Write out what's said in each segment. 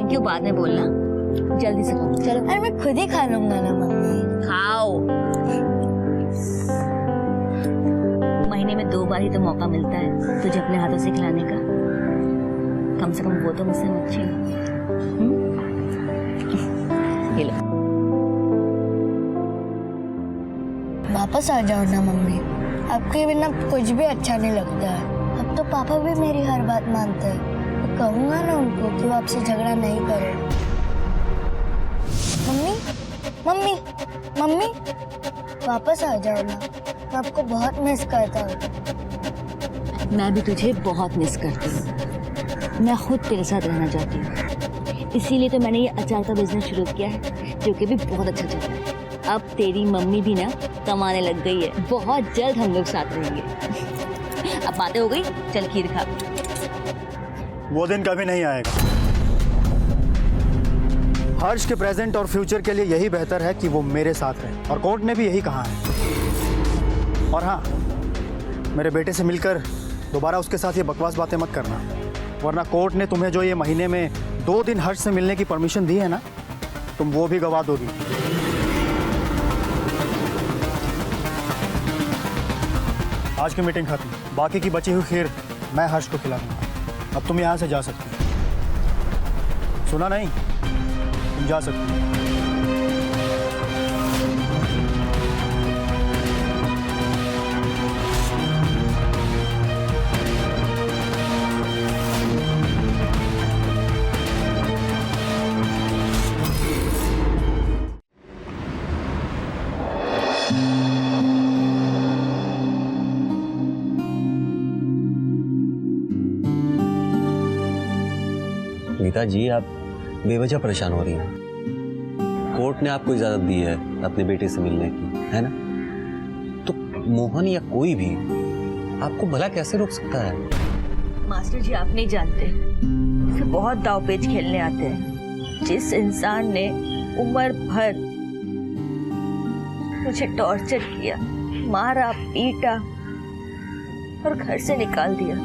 Thank you बाद में बोलना, जल्दी से खाओ। चलो। अरे मैं खुद ही खा लूंगा ना मम्मी। खाओ। महीने में 2 बार ही तो मौका मिलता है तुझे अपने हाथों से खिलाने का, कम से कम वो तो मुझसे मत छीन। ये लो। वापस आ जाओ ना मम्मी, आपके बिना कुछ भी अच्छा नहीं लगता है। अब तो पापा भी मेरी हर बात मानते हैं, तो कहूँगा ना उनको कि वो आपसे झगड़ा नहीं करे। मम्मी मम्मी मम्मी वापस आ जाओ ना, मैं आपको बहुत मिस करता हूँ। मैं भी तुझे बहुत मिस करती हूँ, मैं खुद तेरे साथ रहना चाहती हूँ, इसीलिए तो मैंने ये अचार का बिजनेस शुरू किया है, जो कि भी बहुत अच्छा चल रहा है। अब तेरी मम्मी भी ना कमाने लग गई है, बहुत जल्द हम लोग साथ रहेंगे। अब बातें हो गई, चल खीर खा। वो दिन कभी नहीं आएगा। हर्ष के प्रेजेंट और फ्यूचर के लिए यही बेहतर है कि वो मेरे साथ रहे, और कोर्ट ने भी यही कहा है। और हाँ, मेरे बेटे से मिलकर दोबारा उसके साथ ये बकवास बातें मत करना, वरना कोर्ट ने तुम्हें जो ये महीने में 2 दिन हर्ष से मिलने की परमिशन दी है ना, तुम वो भी गवा दोगी। आज की मीटिंग खत्म, बाकी की बची हुई खीर मैं हर्ष को खिला दूंगा। अब तुम यहाँ से जा सकती हो। सुना नहीं? तुम जा सकती हो। गीता जी, आप बेवजह परेशान हो रही हैं। कोर्ट ने आपको इजाजत दी है अपने बेटे से मिलने की, है ना? तो मोहन या कोई भी आपको भला कैसे रोक सकता है? मास्टर जी, आप नहीं जानते, इसे बहुत दावपेच खेलने आते हैं। जिस इंसान ने उम्र भर मुझे टॉर्चर किया, मारा, पीटा और घर से निकाल दिया,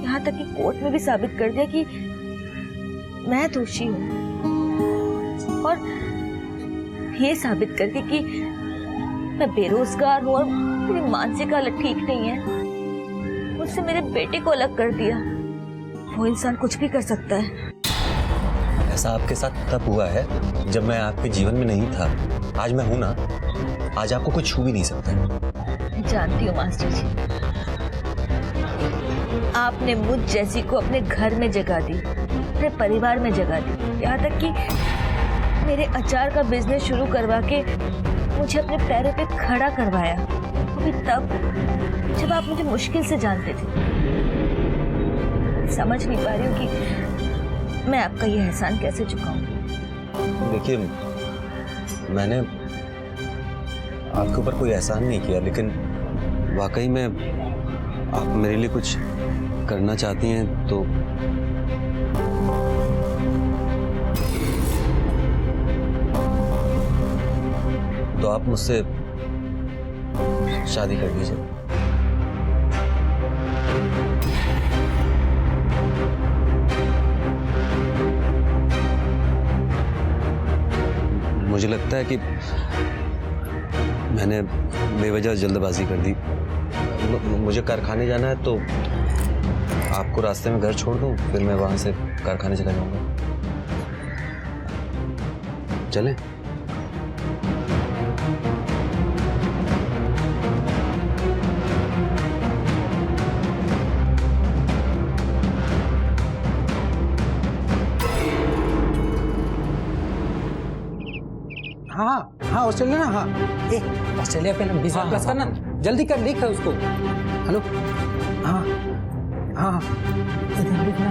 यहाँ तक कि कोर्ट में भी साबित कर दिया कि मैं दोषी हूँ, और ये साबित करके कि मैं बेरोजगार हूँ और मेरी मानसिक हालत ठीक नहीं है, मुझसे मेरे बेटे को अलग कर दिया। वो इंसान कुछ भी कर सकता है। ऐसा आपके साथ तब हुआ है जब मैं आपके जीवन में नहीं था। आज मैं हूं ना, आज आपको कुछ छू भी नहीं सकता। मैं जानती हूँ मास्टर जी, आपने मुझ जैसी को अपने घर में जगह दी, अपने परिवार में जगह दी, यहाँ तक कि मेरे अचार का बिजनेस शुरू करवा के मुझे अपने पैरों पे खड़ा करवाया, अभी तब जब आप मुझे मुश्किल से जानते थे। समझ नहीं पा रही हूँ कि मैं आपका ये एहसान कैसे चुकाऊं। देखिए, मैंने आपके ऊपर कोई एहसान नहीं किया, लेकिन वाकई में आप मेरे लिए कुछ करना चाहती हैं तो आप मुझसे शादी कर लीजिए। मुझे लगता है कि मैंने बेवजह जल्दबाजी कर दी। मुझे कारखाने जाना है, तो आपको रास्ते में घर छोड़ दूं, फिर मैं वहां से कारखाने चला जाऊंगा। चलें? हाँ हाँ, ऑस्ट्रेलिया ना। हाँ, ऑस्ट्रेलिया पे ना वीजा प्लस करना, जल्दी कर, लिख उसको। हेलो, हाँ हाँ, इधर लिखना।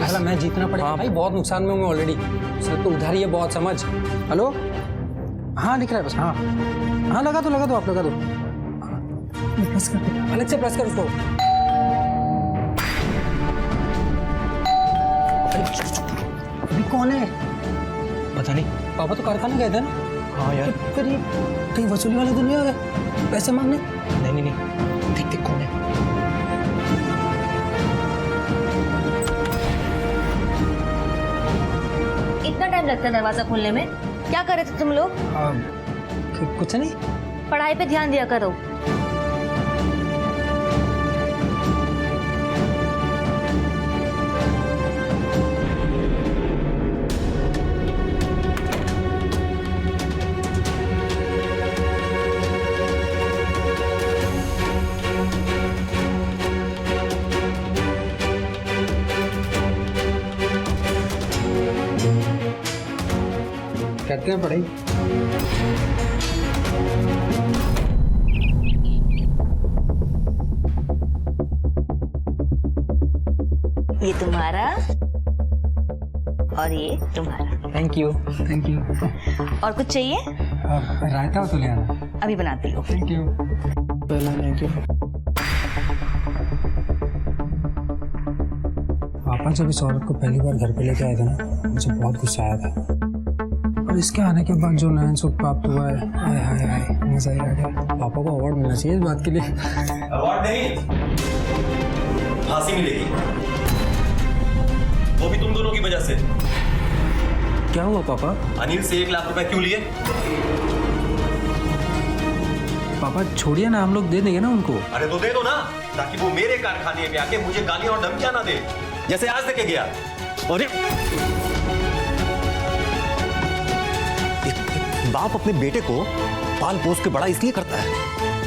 अगला मैच जीतना पड़ेगा भाई, बहुत नुकसान में हूँ मैं ऑलरेडी। सर तो उधर ही है, बहुत समझ। हेलो, हाँ लिख रहा है बस। हाँ हाँ, लगा दो आप, लगा दो। प्रेस कर, अलग से प्रेस कर उसको। अभी कौन है? पता नहीं। पापा तो कारखाने गए थे ना। हाँ यार, तो फिर ये कहीं वसूली वाले तो नहीं आ गए पैसे मांगने? नहीं, देख कौन है। टाइम लगता है दरवाजा खोलने में? क्या कर रहे थे तुम लोग? कुछ नहीं। पढ़ाई पे ध्यान दिया करो। करते हैं पढ़ाई। ये तुम्हारा और ये तुम्हारा। Thank you. Thank you. और कुछ चाहिए? रायता हो तो ले आना। अभी बनाती हूँ। Thank you. Thank you. पापा जब इस औरत को पहली बार घर पे लेके आए थे ना, मुझे बहुत गुस्सा आया था। और इसके आने के बाद जो नयन सुख प्राप्त हुआ है, हाय हाय हाय, मजा ही आ गया। पापा को अवार्ड मिलना चाहिए इस बात के लिए। अवार्ड नहीं, फांसी मिलेगी, वो भी तुम दोनों की वजह से। क्या हुआ पापा? अनिल से 1 लाख रुपए क्यों लिए? पापा छोड़िए ना, हम लोग दे देंगे ना उनको। अरे तो दे दो ना, ताकि वो मेरे कारखाने में आके मुझे गालियां और धमकियां ना दे, जैसे आज देके गया। और एक बाप अपने बेटे को पाल पोस के बड़ा इसलिए करता है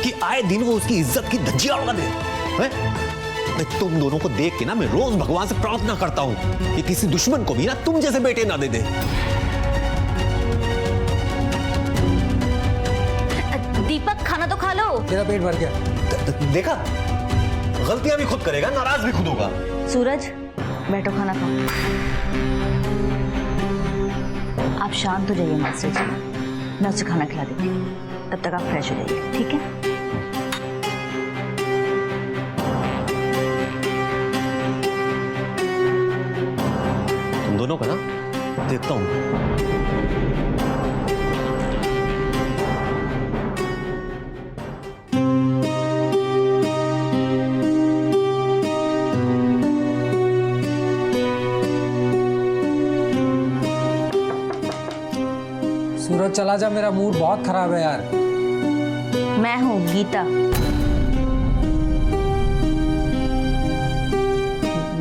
कि आए दिन वो उसकी इज्जत की धज्जियां उड़ा दे। हैं? तुम दोनों को देख के ना मैं रोज भगवान से प्रार्थना करता हूं कि किसी दुश्मन को भी ना तुम जैसे बेटे ना दे दे। दीपक खाना तो खा लो। तेरा पेट भर गया। देखा, गलतियां भी खुद करेगा, नाराज भी खुद होगा। सूरज बैठो, खाना खाओ। आप शांत हो जाइए मास्टर जी, मैं उसे खाना खिला देती हूँ, तब तक आप फ्रेश हो जाइए, ठीक है? तुम दोनों का ना देखता हूं। सूरज चला जा, मेरा मूड बहुत खराब है यार। मैं हूँ गीता।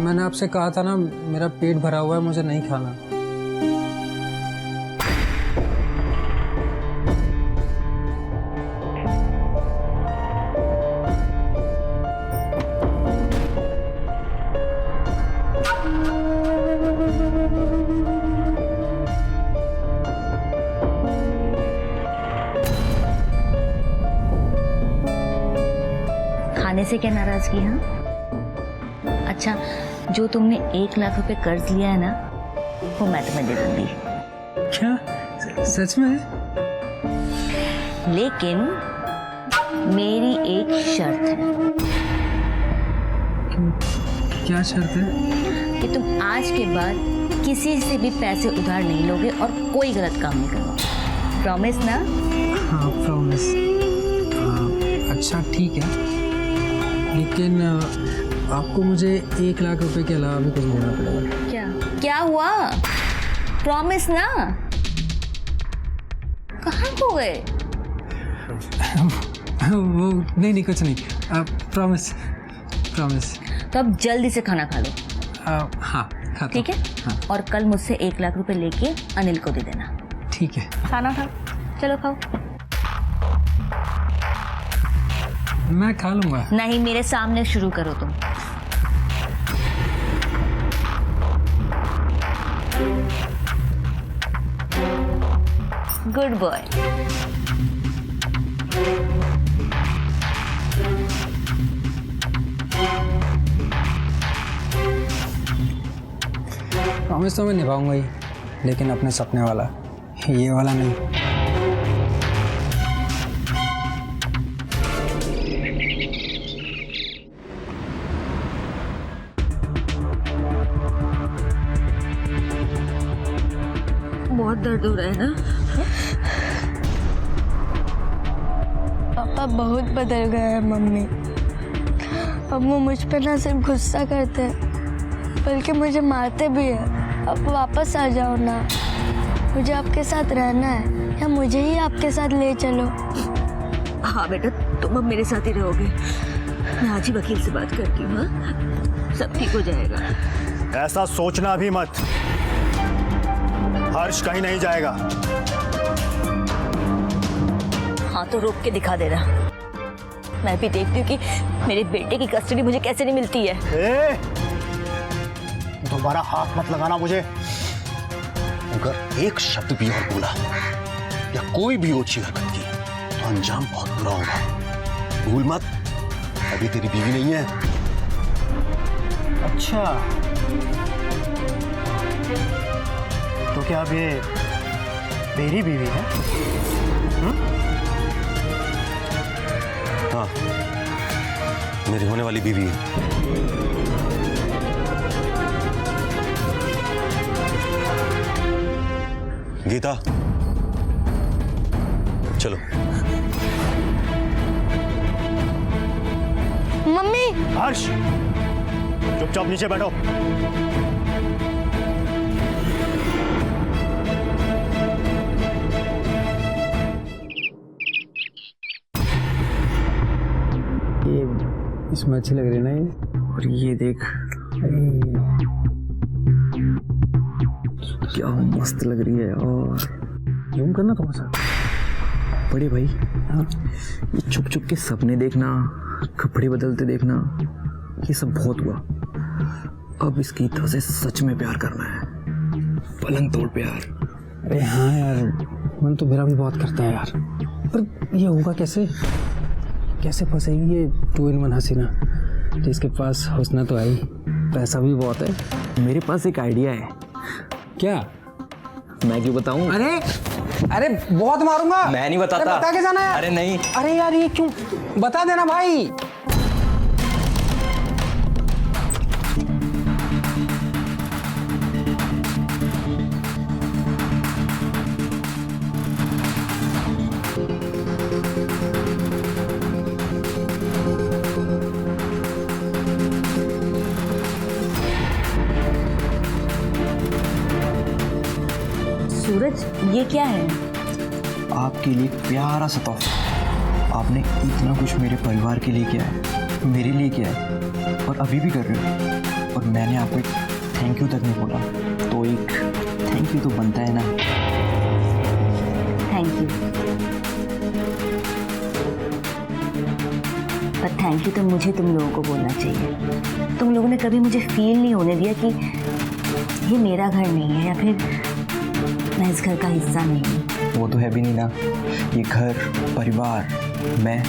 मैंने आपसे कहा था ना, मेरा पेट भरा हुआ है, मुझे नहीं खाना। खाने से क्या नाराजगी? हाँ अच्छा, जो तुमने 1 लाख रुपए कर्ज लिया है ना, वो मैं तुम्हें दे दूंगी। क्या सच में? लेकिन मेरी एक शर्त है। क्या शर्त है? कि तुम आज के बाद किसी से भी पैसे उधार नहीं लोगे और कोई गलत काम नहीं करोगे। प्रॉमिस ना? हाँ प्रॉमिस। अच्छा ठीक है, लेकिन आपको मुझे 1 लाख रुपए के अलावा भी कुछ देना पड़ेगा। क्या क्या हुआ? प्रॉमिस ना? कहाँ खो गए? वो नहीं कुछ नहीं। Promise promise. तो अब जल्दी से खाना खा लो। हाँ खाता। ठीक है? हाँ और कल मुझसे 1 लाख रुपए लेके अनिल को दे देना। ठीक है। खाना खाओ, चलो खाओ। मैं खा लूंगा। नहीं, मेरे सामने शुरू करो तुम। Good boy. प्रॉमिस तो मैं निभाऊंगा ही, लेकिन अपने सपने वाला, ये वाला नहीं। बहुत दर्द हो रहा है ना? पापा बहुत बदल गए हैं मम्मी। अब वो मुझ पर ना सिर्फ गुस्सा करते हैं, बल्कि मुझे मारते भी हैं। अब वापस आ जाओ ना। मुझे आपके साथ रहना है या मुझे ही आपके साथ ले चलो। हाँ बेटा, तुम अब मेरे साथ ही रहोगे। मैं आज ही वकील से बात करती हूँ। हाँ, सब ठीक हो जाएगा। ऐसा सोचना भी मत, हर्ष कहीं नहीं जाएगा। हाँ तो रोक के दिखा देना, मैं भी देखती हूँ कि मेरे बेटे की कस्टडी मुझे कैसे नहीं मिलती है। दोबारा हाथ मत लगाना मुझे। अगर एक शब्द भी और बोला या कोई भी ओछी हरकत की तो अंजाम बहुत बुरा होगा। भूल मत, अभी तेरी बीवी नहीं है। अच्छा, तो क्या अब ये मेरी बीवी है? हाँ, मेरी होने वाली बीवी है। गीता, चलो। मम्मी। हर्ष, चुपचाप नीचे बैठो। ये इसमें अच्छी लग रही है ना ये। और ये देख, क्या मस्त लग रही है। और जूम करना थोड़ा सा। बड़े भाई, हाँ, ये छुप छुप के सपने देखना, कपड़े बदलते देखना, ये सब बहुत हुआ। अब इस गीता से सच में प्यार करना है, पलंग तोड़ प्यार। अरे हाँ यार, मन तो मेरा भी बहुत करता है यार, पर ये होगा कैसे? कैसे फंसेगी ये 2 in 1 हसीना, जिसके पास हुस्ना तो आई, पैसा भी बहुत है। मेरे पास एक आइडिया है। क्या? मैं क्यों बताऊं? अरे बहुत मारूंगा। मैं नहीं बताता। बता के जाना यार। अरे नहीं। अरे यार ये क्यों? बता देना भाई। सूरज, ये क्या है? आपके लिए प्यारा सा तोहफा। आपने इतना कुछ मेरे परिवार के लिए किया है, मेरे लिए किया है, और अभी भी कर रहे हो, और मैंने आपको एक थैंक यू तक नहीं बोला। तो एक थैंक यू तो बनता है ना। थैंक यू, पर थैंक यू तो मुझे तुम लोगों को बोलना चाहिए। तुम लोगों ने कभी मुझे फील नहीं होने दिया कि ये मेरा घर नहीं है या फिर मैं इस घर का हिस्सा नहीं हूँ। वो तो है भी नहीं ना। ये घर, परिवार, मैं,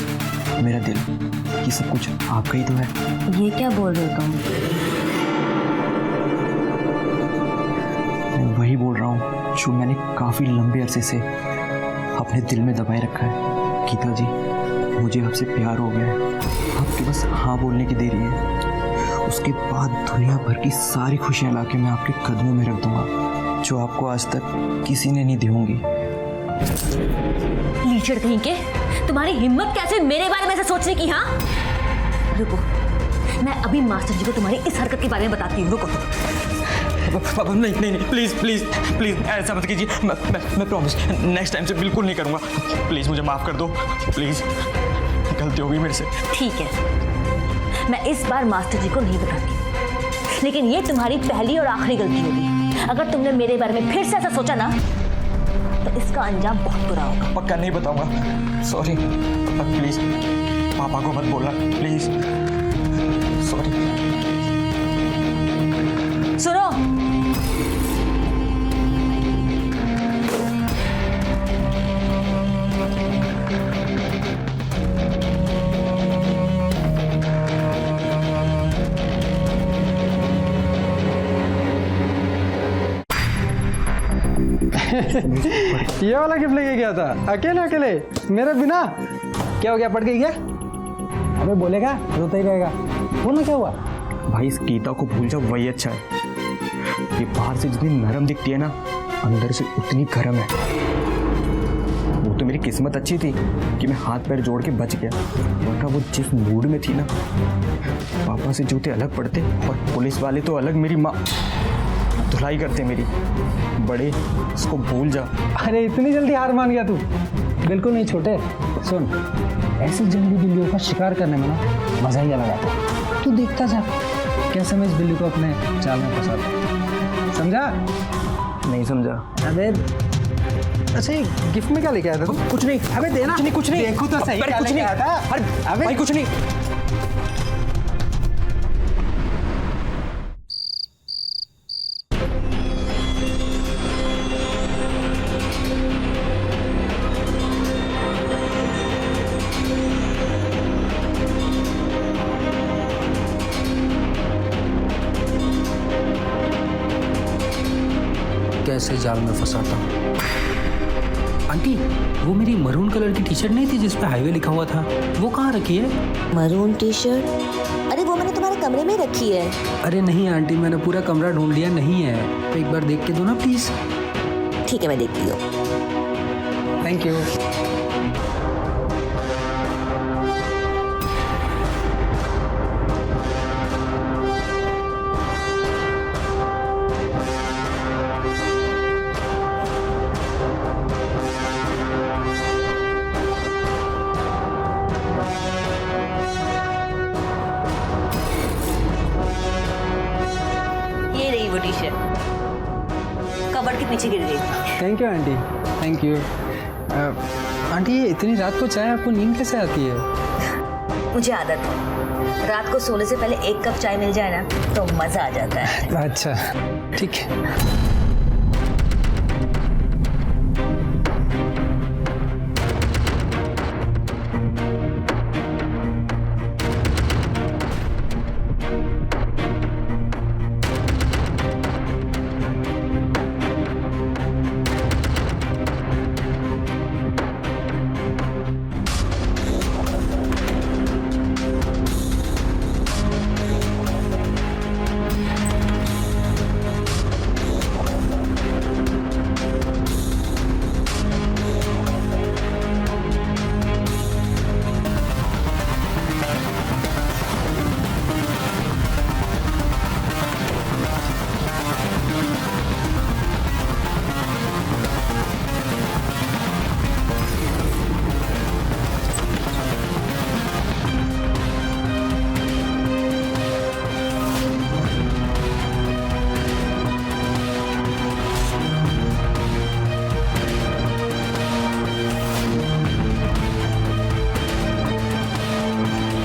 मेरा दिल, ये सब कुछ आपका ही तो है। ये क्या बोल रहे हो तुम? मैं वही बोल रहा हूँ जो मैंने काफ़ी लंबे अरसे से अपने दिल में दबाए रखा है। गीता जी, मुझे आपसे प्यार हो गया है। आपके बस हाँ बोलने की देरी है, उसके बाद दुनिया भर की सारी खुशियाँ लाके मैं आपके कदमों में रख दूंगा, जो आपको आज तक किसी ने नहीं दी होंगी। लीचड़ कहीं के, तुम्हारी हिम्मत कैसे मेरे बारे में ऐसा सोचने की? हाँ रुको, मैं अभी मास्टर जी को तुम्हारी इस हरकत के बारे में बताती हूँ। रुको। नहीं नहीं नहीं, प्लीज प्लीज प्लीज ऐसा मत कीजिए। मैं प्रॉमिस नेक्स्ट टाइम से बिल्कुल नहीं करूँगा। प्लीज मुझे माफ कर दो, प्लीज, गलती हो गई मेरे से। ठीक है, मैं इस बार मास्टर जी को नहीं बताती, लेकिन ये तुम्हारी पहली और आखिरी गलती होगी। अगर तुमने मेरे बारे में फिर से ऐसा सोचा ना, तो इसका अंजाम बहुत बुरा होगा। पक्का नहीं बताऊंगा। सॉरी, प्लीज पापा को मत बोलना, प्लीज। सॉरी। सुनो, ये वाला गिफ्ट लेके गया था अकेले अकेले मेरे बिना। क्या हो गया, पड़ गई क्या? अबे बोलेगा, रोता ही रहेगा। बोलना क्या हुआ? भाई इस गीता को भूल जाओ, वही अच्छा है। ये बाहर से जितनी नरम दिखती है ना, अंदर से उतनी गर्म है। वो तो मेरी किस्मत अच्छी थी कि मैं हाथ पैर जोड़ के बच गया, वरना वो जिस मूड में थी ना, पापा से जूते अलग पड़ते और पुलिस वाले तो अलग। मेरी माँ धुलाई करते मेरी। बड़े, इसको भूल जा। अरे इतनी जल्दी हार मान गया तू? बिल्कुल नहीं छोटे। सुन, ऐसी जंगली बिल्लियों का शिकार करने में ना मजा ही अलग आता है। तू देखता जा कैसे मैं इस बिल्ली को अपने जाल में फंसाता। समझा? नहीं समझा। अबे अच्छा, ये गिफ्ट में क्या लेके आया था? कुछ नहीं। अबे देना। कुछ नहीं। देखो तो सही, अरे क्या कुछ लेके नहीं। आया था? अरे अबे भाई कुछ नहीं। कैसे जाल में फंसाता हूँ। आंटी, वो मेरी मरून कलर की टी शर्ट नहीं थी जिस पे हाईवे लिखा हुआ था, वो कहाँ रखी है? Maroon T shirt? अरे वो मैंने तुम्हारे कमरे में रखी है। अरे नहीं आंटी, मैंने पूरा कमरा ढूंढ लिया, नहीं है। तो एक बार देख के दो ना प्लीज। ठीक है, मैं देखती हूँ। Thank you. ये रही वो टी शर्ट, कबर्ड के पीछे गिर गई। Thank you aunty, thank you. Aunty, ये इतनी रात को चाय आपको नींद कैसे आती है? मुझे आदत है, रात को सोने से पहले एक कप चाय मिल जाए ना तो मजा आ जाता है। अच्छा ठीक है।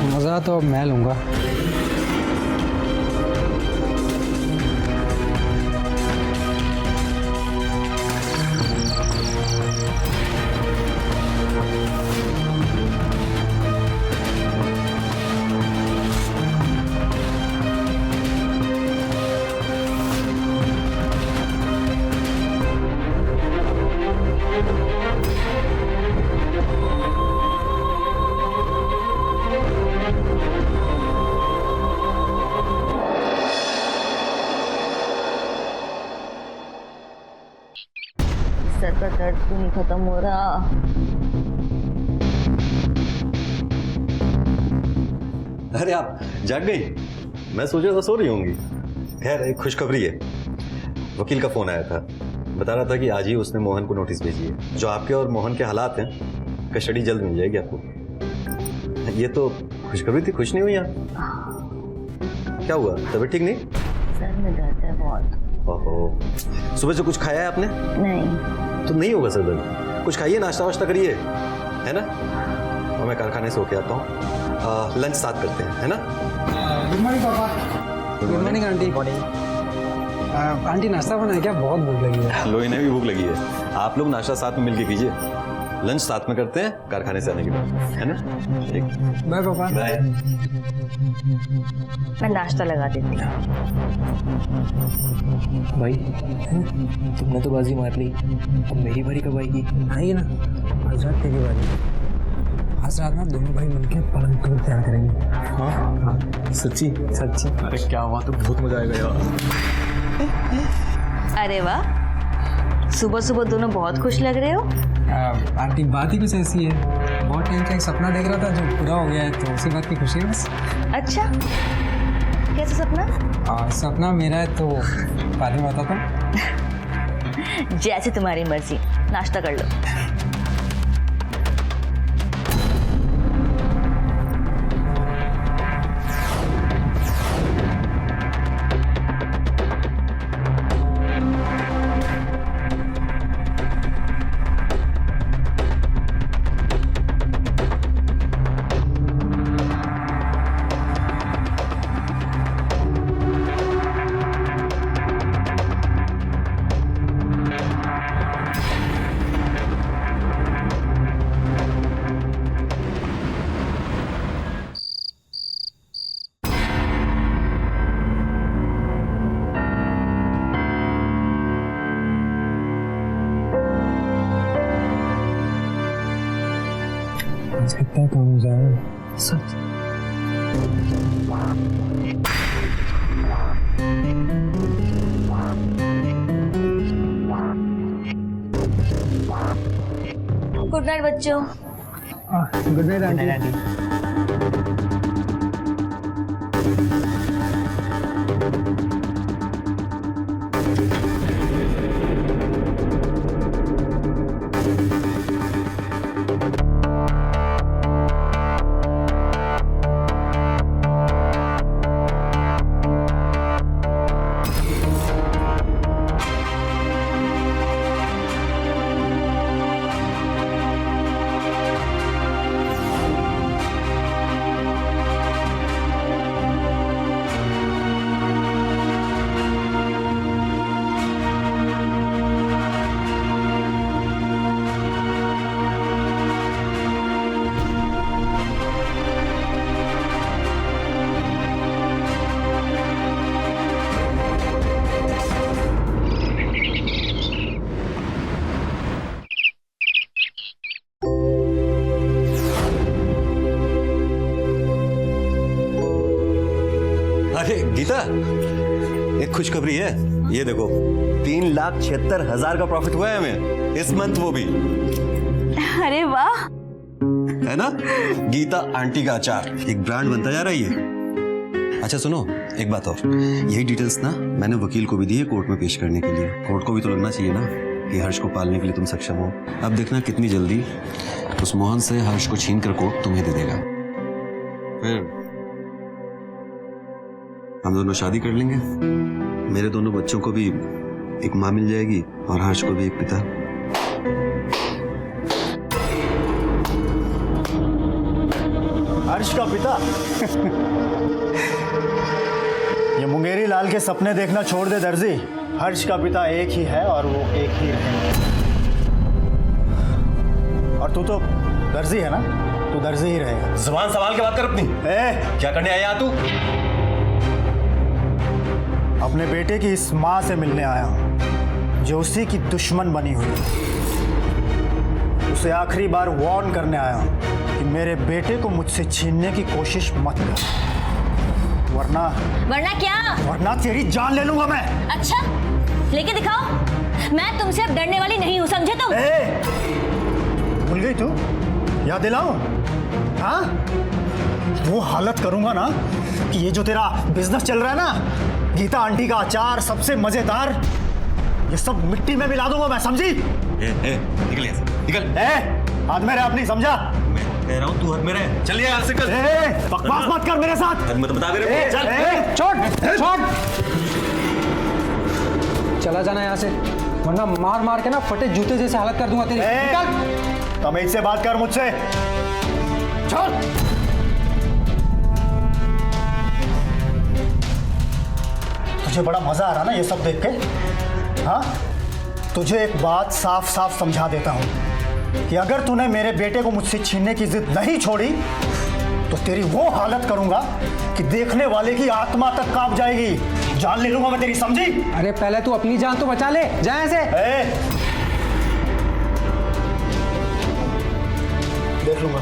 मज़ा तो अब मैं लूँगा। सर का दर्द क्यों नहीं खत्म हो रहा? अरे आप जाग गई? मैं सोचा था सो रही होंगी। खैर एक खुशखबरी है, वकील का फोन आया था, बता रहा था कि आज ही उसने मोहन को नोटिस भेजी है। जो आपके और मोहन के हालात हैं, कस्टडी जल्द मिल जाएगी आपको। ये तो खुशखबरी थी, खुश नहीं हुई आप? क्या हुआ, तबीयत ठीक नहीं? सर में दर्द है बहुत। ओहो, सुबह से कुछ खाया है आपने? नहीं। तो नहीं होगा सर दर्द, कुछ खाइए, नाश्ता वाश्ता करिए, है ना? और मैं कारखाने से होके आता हूँ, लंच साथ करते हैं, है ना? गुड मॉर्निंग पापा। Good morning aunty. आंटी नाश्ता बनाया क्या? बहुत भूख लगी है। लोही ने भी भूख लगी है। आप लोग नाश्ता साथ में मिलके कीजिए, लंच साथ में करते हैं कारखाने से आने के बाद, है ना? ठीक, बाय पापा। बाय। मैं नाश्ता लगा देती हूँ। भाई तुमने तो बाजी मार ली, अब मेरी बारी कब आएगी? आइए ना, आज रात तेरी बारी। आज रात ना दोनों भाई मिलकर पलंग टूर तैयार करेंगे। हाँ सच्ची? सच्ची। अरे क्या हुआ, तो बहुत मजा आएगा यार। अरे वाह, सुबह सुबह दोनों बहुत खुश लग रहे हो। आंटी बात ही कुछ ऐसी है, बहुत टाइम का एक सपना देख रहा था जो पूरा हो गया है, तो उसी बात की खुशी है बस। अच्छा, कैसा सपना? सपना मेरा है तो बाद में बताता हूँ। जैसे तुम्हारी मर्जी, नाश्ता कर लो। कितना काम हो जाएगा सच। गुड नाइट बच्चों। Good night aunty. अरे गीता, एक खुशखबरी है, ये देखो 3,76,000 का प्रॉफिट हुआ है हमें इस मंथ, वो भी अरे वाह। है ना। गीता आंटी का अचार एक ब्रांड बनता जा रहा है ये। अच्छा सुनो, एक बात और, यही डिटेल्स ना मैंने वकील को भी दी है कोर्ट में पेश करने के लिए। कोर्ट को भी तो लगना चाहिए ना कि हर्ष को पालने के लिए तुम सक्षम हो। अब देखना कितनी जल्दी उस मोहन से हर्ष को छीन कर कोर्ट तुम्हें दे देगा, फिर हम दोनों शादी कर लेंगे। मेरे दोनों बच्चों को भी एक माँ मिल जाएगी और हर्ष को भी एक पिता। हर्ष का पिता? ये मुंगेरी लाल के सपने देखना छोड़ दे दर्जी। हर्ष का पिता एक ही है और वो एक ही रहेगा। और तू तो दर्जी है ना, तू दर्जी ही रहेगा। जुबान संभाल के बात कर अपनी। क्या करने आया तू? अपने बेटे की इस माँ से मिलने आया हूं जो उसी की दुश्मन बनी हुई है। उसे आखिरी बार वार्न करने आया हूं कि मेरे बेटे को मुझसे छीनने की कोशिश मत कर, वरना क्या? वरना तेरी जान ले लूंगा मैं। अच्छा, लेके दिखाओ। मैं तुमसे अब डरने वाली नहीं हूँ, समझे तुम? भूल गई तू? याद दिलाऊं? हाँ, वो हालत करूंगा ना कि ये जो तेरा बिजनेस चल रहा है ना, गीता आंटी का अचार सबसे मजेदार, ये सब मिट्टी में मिला दूंगा मैं, समझी? निकल यहाँ से, निकल। हाथ में रह, अपनी समझा? मैं कह रहा हूँ तू हाथ में रह। चल यहाँ से, चल। बकवास मत कर मेरे साथ। मत बता मेरे को। चल। छोड़। चला जाना यहाँ से, वरना मार मार के ना फटे जूते जैसे हालत कर दूंगा तेरी। निकल। तमीज से बात कर मुझसे। छोड़। तुझे बड़ा मजा आ रहा ना ये सब देख के? हाँ, तुझे एक बात साफ साफ समझा देता हूं कि अगर तूने मेरे बेटे को मुझसे छीनने की जिद नहीं छोड़ी तो तेरी वो हालत करूंगा कि देखने वाले की आत्मा तक कांप जाएगी। जान ले लूंगा मैं तेरी, समझी? अरे पहले तू अपनी जान तो बचा ले, जा यहाँ से। देख लूंगा,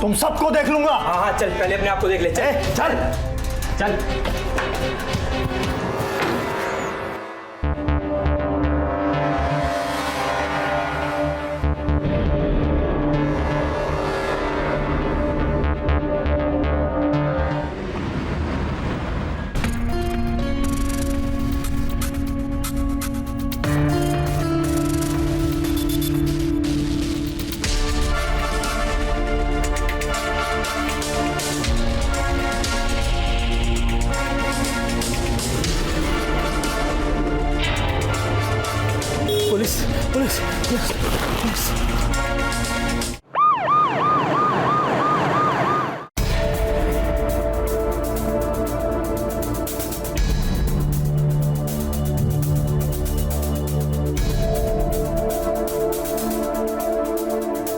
तुम सबको देख लूंगा। हाँ, चल पहले अपने आप को देख ले। चल। चल। पुलिस।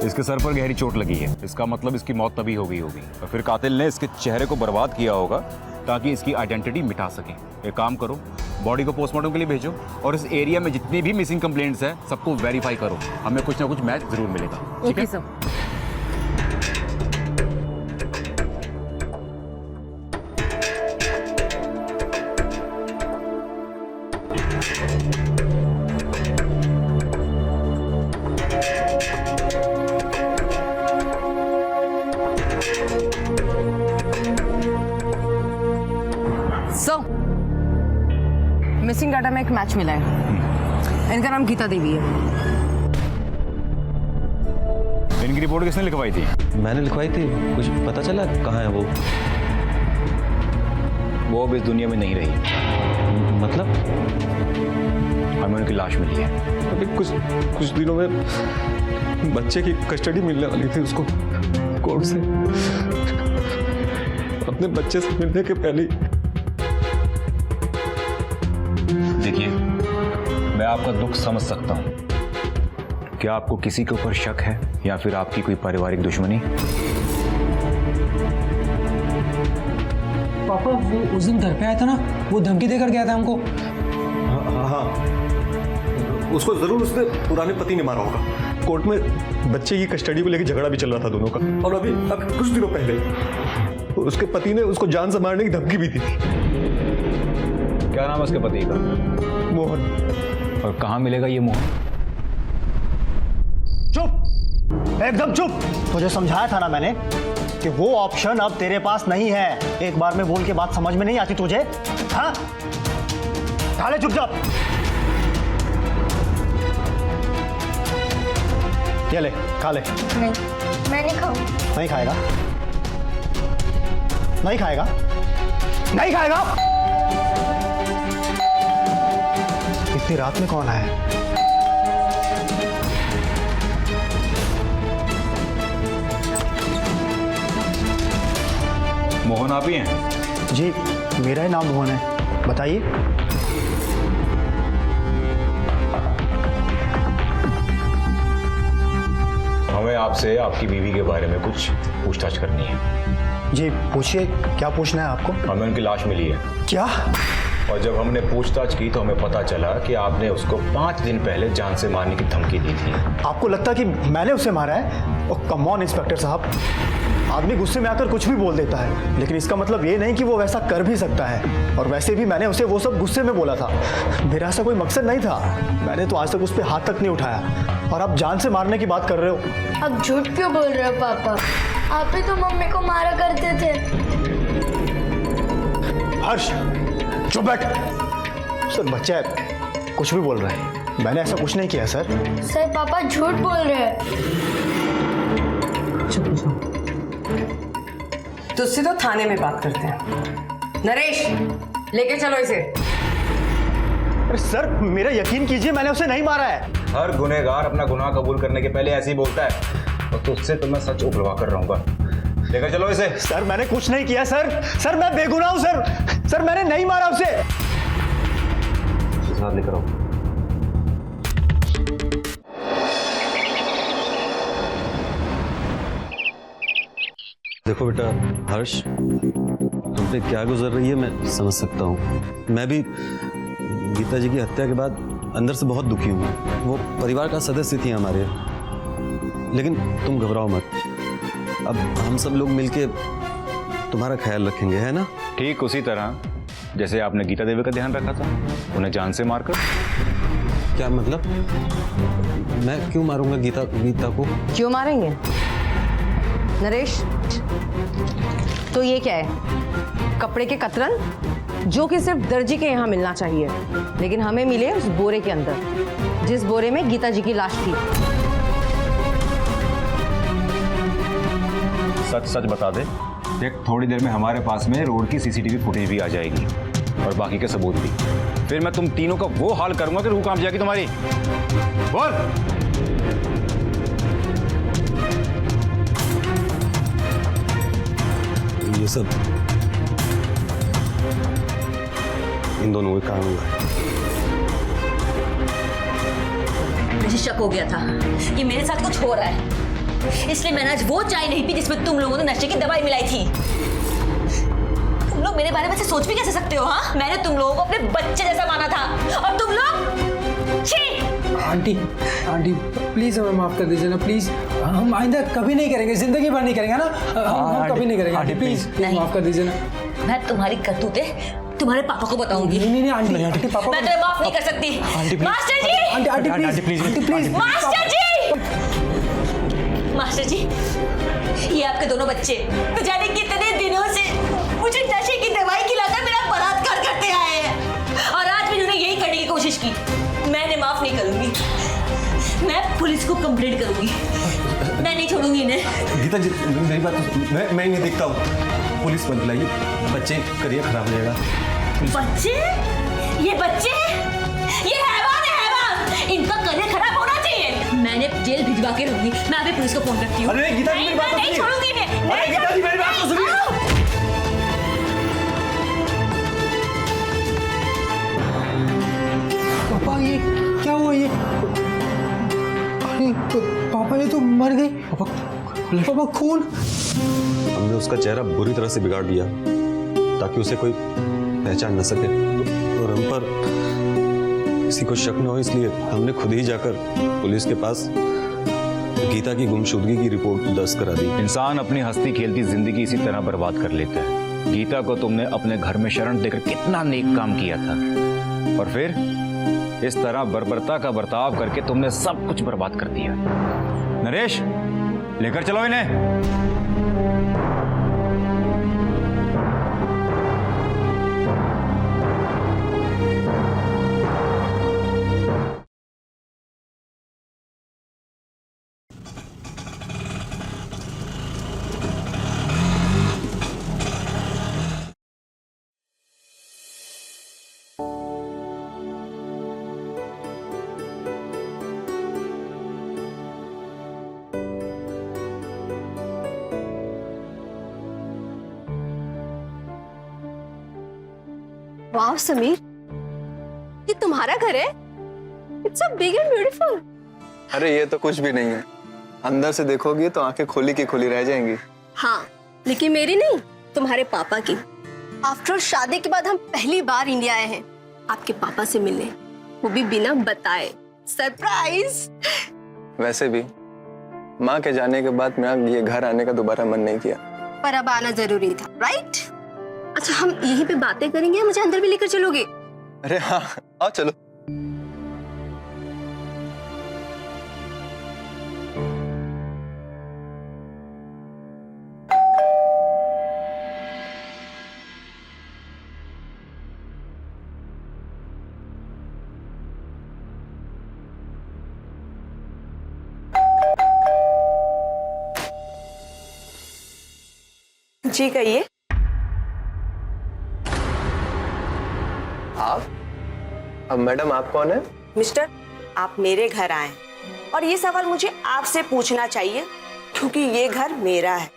इसके सर पर गहरी चोट लगी है। इसका मतलब इसकी मौत तभी हो गई होगी और फिर कातिल ने इसके चेहरे को बर्बाद किया होगा ताकि इसकी आइडेंटिटी मिटा सके। एक काम करो, बॉडी को पोस्टमार्टम के लिए भेजो और इस एरिया में जितनी भी मिसिंग कंप्लेंट्स हैं सबको वेरीफाई करो। हमें कुछ ना कुछ मैच जरूर मिलेगा। Okay sir. मिसिंग डाटा में एक मैच मिला है। इनका नाम गीता देवी है। इनकी रिपोर्ट किसने लिखवाई थी? मैंने लिखवाई थी। कुछ पता चला कहाँ है वो अब इस दुनिया में नहीं रही। मतलब? हमें उनकी लाश मिली है। अभी कुछ दिनों में बच्चे की कस्टडी मिलने वाली थी उसको कोर्ट से। अपने बच्चे से मिलने के पहले ही। देखिए, मैं आपका दुख समझ सकता हूँ। क्या आपको किसी के ऊपर शक है या फिर आपकी कोई पारिवारिक दुश्मनी? पापा वो उस दिन घर पे आया था ना, वो धमकी देकर गया था हमको। हाँ, उसको जरूर उसने पुराने पति ने मारा होगा। कोर्ट में बच्चे की कस्टडी को लेकर झगड़ा भी चल रहा था दोनों का। और अभी कुछ दिनों पहले उसके पति ने उसको जान से मारने की धमकी भी दी थी। क्या नाम है उसके पति का? मोहन। और कहाँ मिलेगा ये मोहन? चुप, एकदम चुप। तुझे समझाया था ना मैंने कि वो ऑप्शन अब तेरे पास नहीं है। एक बार में बोल के बात समझ में नहीं आती तुझे? हाँ, खा ले चुपचाप। ये ले, खा ले। नहीं, मैं नहीं खाऊं। नहीं खाएगा? नहीं खाएगा? नहीं खाएगा? इतनी रात में कौन आया? मोहन आप ही हैं? जी, मेरा ही नाम मोहन है। बताइए। हमें आपसे आपकी बीवी के बारे में कुछ पूछताछ करनी है। जी पूछिए, क्या पूछना है आपको? हमें उनकी लाश मिली है। क्या? और जब हमने पूछताछ की तो हमें पता चला कि आपने उसको 5 दिन पहले जान से मारने की धमकी दी थी। आपको लगता है कि मैंने उसे मारा है? ओ कम ऑन इंस्पेक्टर साहब, आदमी गुस्से में आकर कुछ भी बोल देता है, लेकिन इसका मतलब ये नहीं कि वो वैसा कर भी सकता है। और वैसे भी मैंने उसे वो सब गुस्से में बोला था। मेरा ऐसा कोई मकसद नहीं था। मैंने तो आज तक उस पर हाथ तक नहीं उठाया, और आप जान से मारने की बात कर रहे हो। आप झूठ क्यों बोल रहे हो पापा? आप ही तो मम्मी को मारा करते थे। हर्ष, चुप बैठ। सर बच्चा है, कुछ भी बोल रहा है। मैंने ऐसा कुछ नहीं किया सर। सर पापा झूठ बोल रहे हैं। तुझसे तो थाने में बात करते हैं। नरेश, लेके चलो इसे। अरे सर मेरा यकीन कीजिए, मैंने उसे नहीं मारा है। हर गुनहगार अपना गुनाह कबूल करने के पहले ऐसे ही बोलता है, और तुझसे तो मैं सच उगलवा कर रहूंगा। लेकर चलो इसे। सर मैंने कुछ नहीं किया सर। सर मैं बेगुनाह हूं सर। सर मैंने नहीं मारा उसे। साथ लेकर आओ। देखो बेटा हर्ष, तुम पे क्या गुजर रही है मैं समझ सकता हूँ। मैं भी गीता जी की हत्या के बाद अंदर से बहुत दुखी हूँ। वो परिवार का सदस्य थी हमारे। लेकिन तुम घबराओ मत, अब हम सब लोग मिलके तुम्हारा ख्याल रखेंगे, है ना? ठीक उसी तरह जैसे आपने गीता देवी का ध्यान रखा था, उन्हें जान से मारकर। क्या मतलब? मैं क्यों मारूंगा गीता को? क्यों मारेंगे? नरेश, तो ये क्या है? कपड़े के कतरन, जो कि सिर्फ दर्जी के यहाँ मिलना चाहिए, लेकिन हमें मिले उस बोरे के अंदर, जिस बोरे में गीता जी की लाश थी। सच सच बता दे। देख, थोड़ी देर में हमारे पास में रोड की सीसीटीवी फुटेज भी आ जाएगी। और बाकी के सबूत भी। फिर मैं तुम तीनों का वो हाल करूंगा कि रूह कांप जाएगी तुम्हारी। बोल। ये सब इन दोनों के काम हुआ है। मुझे शक हो गया था कि मेरे साथ कुछ हो रहा है, इसलिए मैंने आज वो चाय नहीं पी जिसमें तुम लोगों ने नशे की दवाई मिलाई थी। तुम लोग मेरे बारे में से सोच भी कैसे सकते हो? हाँ, मैंने तुम लोगों को अपने बच्चे जैसा माना था और तुम लोग छी। आंटी आंटी प्लीज हमें माफ कर दीजिए ना, प्लीज। हम आइंदा कभी नहीं करेंगे, जिंदगी भर नहीं करेंगे ना। हम कभी नहीं करेंगे आंटी, प्लीज माफ कर दीजिए ना। मैं तुम्हारी करतूतें तुम्हारे पापा को बताऊंगी। नहीं आंटी पापा मैं तुम्हें माफ नहीं कर सकती। Master ji, aunty please master ji, master ji, ये आपके दोनों बच्चे तो जाने कितने दिनों से मुझे नशे की दवाई खिलाकर मेरा बलात्कार करते आए हैं और आज भी उन्होंने यही करने की कोशिश की। मैं इन्हें माफ नहीं करूंगी, मैं पुलिस को कंप्लेंट करूंगी, मैं नहीं छोड़ूंगी इन्हें। गीता जी मेरी बात, मैं इन्हें देखता हूँ। पुलिस मत बुलाइए, बच्चे करियर खराब हो जाएगा। बच्चे, ये बच्चे, ये हैवान है, हैवान। इनका करियर खराब होना चाहिए। मैंने जेल भिजवा के रहूंगी। मैं अभी पुलिस को फोन करती हूँ। अरे गीता जी मेरी बात तो नहीं सुनिए। छोड़ूंगी इन्हें। अरे गीता जी मेरी बात तो सुनिए। पापा ये क्या हुआ? ये अरे पापा ये तो मर गई। पापा खून। हमने उसका चेहरा बुरी तरह से बिगाड़ दिया ताकि उसे कोई पहचान न सके और हम पर किसी को शक न हो, इसलिए हमने खुद ही जाकर पुलिस के पास गीता की गुमशुदगी की रिपोर्ट दर्ज करा दी। इंसान अपनी हंसती खेलती जिंदगी इसी तरह बर्बाद कर लेता है। गीता को तुमने अपने घर में शरण देकर कितना नेक काम किया था और फिर इस तरह बर्बरता का बर्ताव करके तुमने सब कुछ बर्बाद कर दिया। नरेश, लेकर चलो इन्हें। वाह समीर, ये तुम्हारा घर है? It's so big and beautiful. अरे ये तो कुछ भी नहीं है, अंदर से देखोगी तो आंखें खुली की खुली रह जाएंगी। हाँ, लेकिन मेरी नहीं, तुम्हारे पापा की। आफ्टर शादी के बाद हम पहली बार इंडिया आए हैं आपके पापा से मिलने, वो भी बिना बताए। सरप्राइज। वैसे भी माँ के जाने के बाद मेरा ये घर आने का दोबारा मन नहीं किया, पर अब आना जरूरी था, राइट? अच्छा, हम यहीं पे बातें करेंगे या मुझे अंदर भी लेकर चलोगे? अरे हाँ, आओ चलो। जी कहिए। आप? अब मैडम आप कौन है? मिस्टर, आप मेरे घर आए और ये सवाल मुझे आपसे पूछना चाहिए क्योंकि ये घर मेरा है।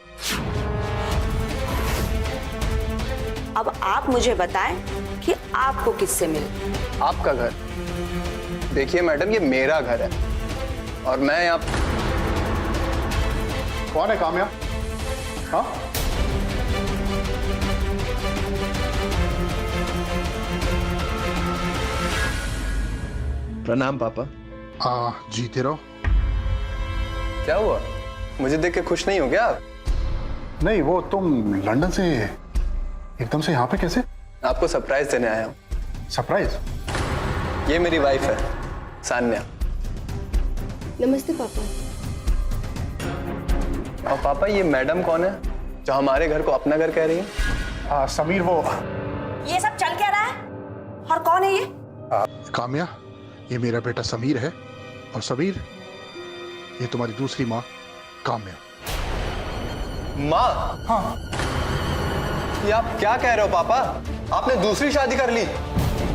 अब आप मुझे बताएं कि आपको किससे मिले। आपका घर? देखिए मैडम, ये मेरा घर है और मैं यहाँ। कौन है कामया? हाँ, प्रणाम पापा। जीते रहो। क्या हुआ, मुझे देख के खुश नहीं हो गया आप? नहीं, वो तुम लंदन से एकदम से यहाँ पे कैसे? आपको सरप्राइज देने आया हूँ। सरप्राइज? ये मेरी वाइफ है सान्या। नमस्ते पापा। और पापा, ये मैडम कौन है जो हमारे घर को अपना घर कह रही है? समीर, वो ये सब चल क्या रहा है और कौन है ये? काम्या, ये मेरा बेटा समीर है और समीर, ये तुम्हारी दूसरी माँ काम्या। माँ? हाँ। ये आप क्या कह रहे हो पापा? आपने दूसरी शादी कर ली?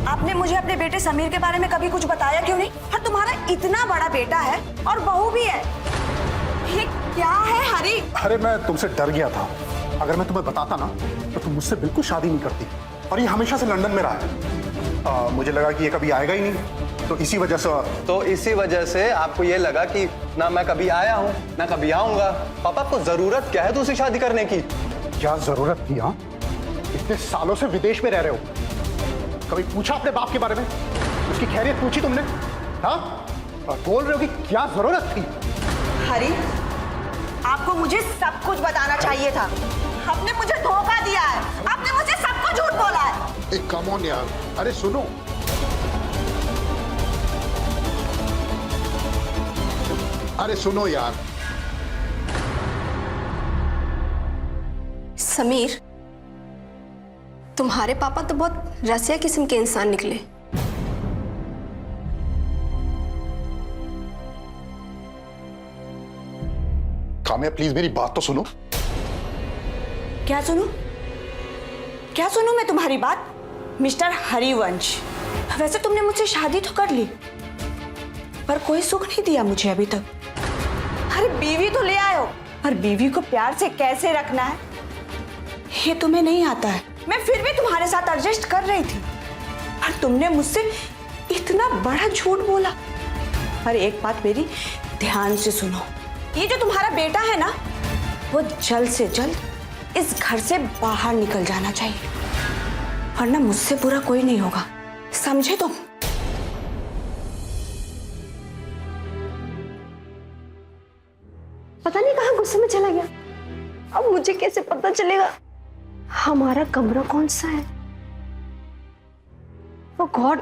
आपने मुझे अपने बेटे समीर के बारे में कभी कुछ बताया क्यों नहीं? हाँ, तुम्हारा इतना बड़ा बेटा है और बहू भी है। ये क्या है हरी? अरे मैं तुमसे डर गया था। अगर मैं तुम्हें बताता ना तो तुम मुझसे बिल्कुल शादी नहीं करती। और ये हमेशा से लंदन में रहा है। मुझे लगा कि ये कभी आएगा ही नहीं, तो इसी वजह से आपको ये लगा कि ना मैं कभी आया हूँ ना कभी आऊंगा। पापा, आपको जरूरत क्या है दूसरी शादी करने की? क्या जरूरत थी? हाँ, इतने सालों से विदेश में रह रहे हो, कभी पूछा अपने बाप के बारे में? उसकी खैरियत पूछी तुमने? हाँ, और बोल रहे हो कि क्या जरूरत थी? हरी, आपको मुझे सब कुछ बताना चाहिए था। आपने मुझे धोखा दिया है। आपने मुझे सब कुछ झूठ बोला है। कम ऑन यार, अरे सुनो, यार। समीर, तुम्हारे पापा तो बहुत रसिया किस्म के इंसान निकले। काम्या, प्लीज मेरी बात तो सुनो। क्या सुनूं? क्या सुनूं मैं तुम्हारी बात? मिस्टर हरिवंश, वैसे तुमने मुझसे शादी तो कर ली, पर कोई सुख नहीं दिया मुझे अभी तक। अरे बीवी तो ले आए हो, पर बीवी को प्यार से कैसे रखना है ये तुम्हें नहीं आता है। मैं फिर भी तुम्हारे साथ एडजस्ट कर रही थी, और तुमने मुझसे इतना बड़ा झूठ बोला। पर एक बात मेरी ध्यान से सुनो, ये जो तुम्हारा बेटा है ना, वो जल्द से जल्द इस घर से बाहर निकल जाना चाहिए, वरना मुझसे बुरा कोई नहीं होगा, समझे तुम? पता नहीं कहाँ गुस्से में चला गया। अब मुझे कैसे पता चलेगा हमारा कमरा कौन सा है? ओह गॉड।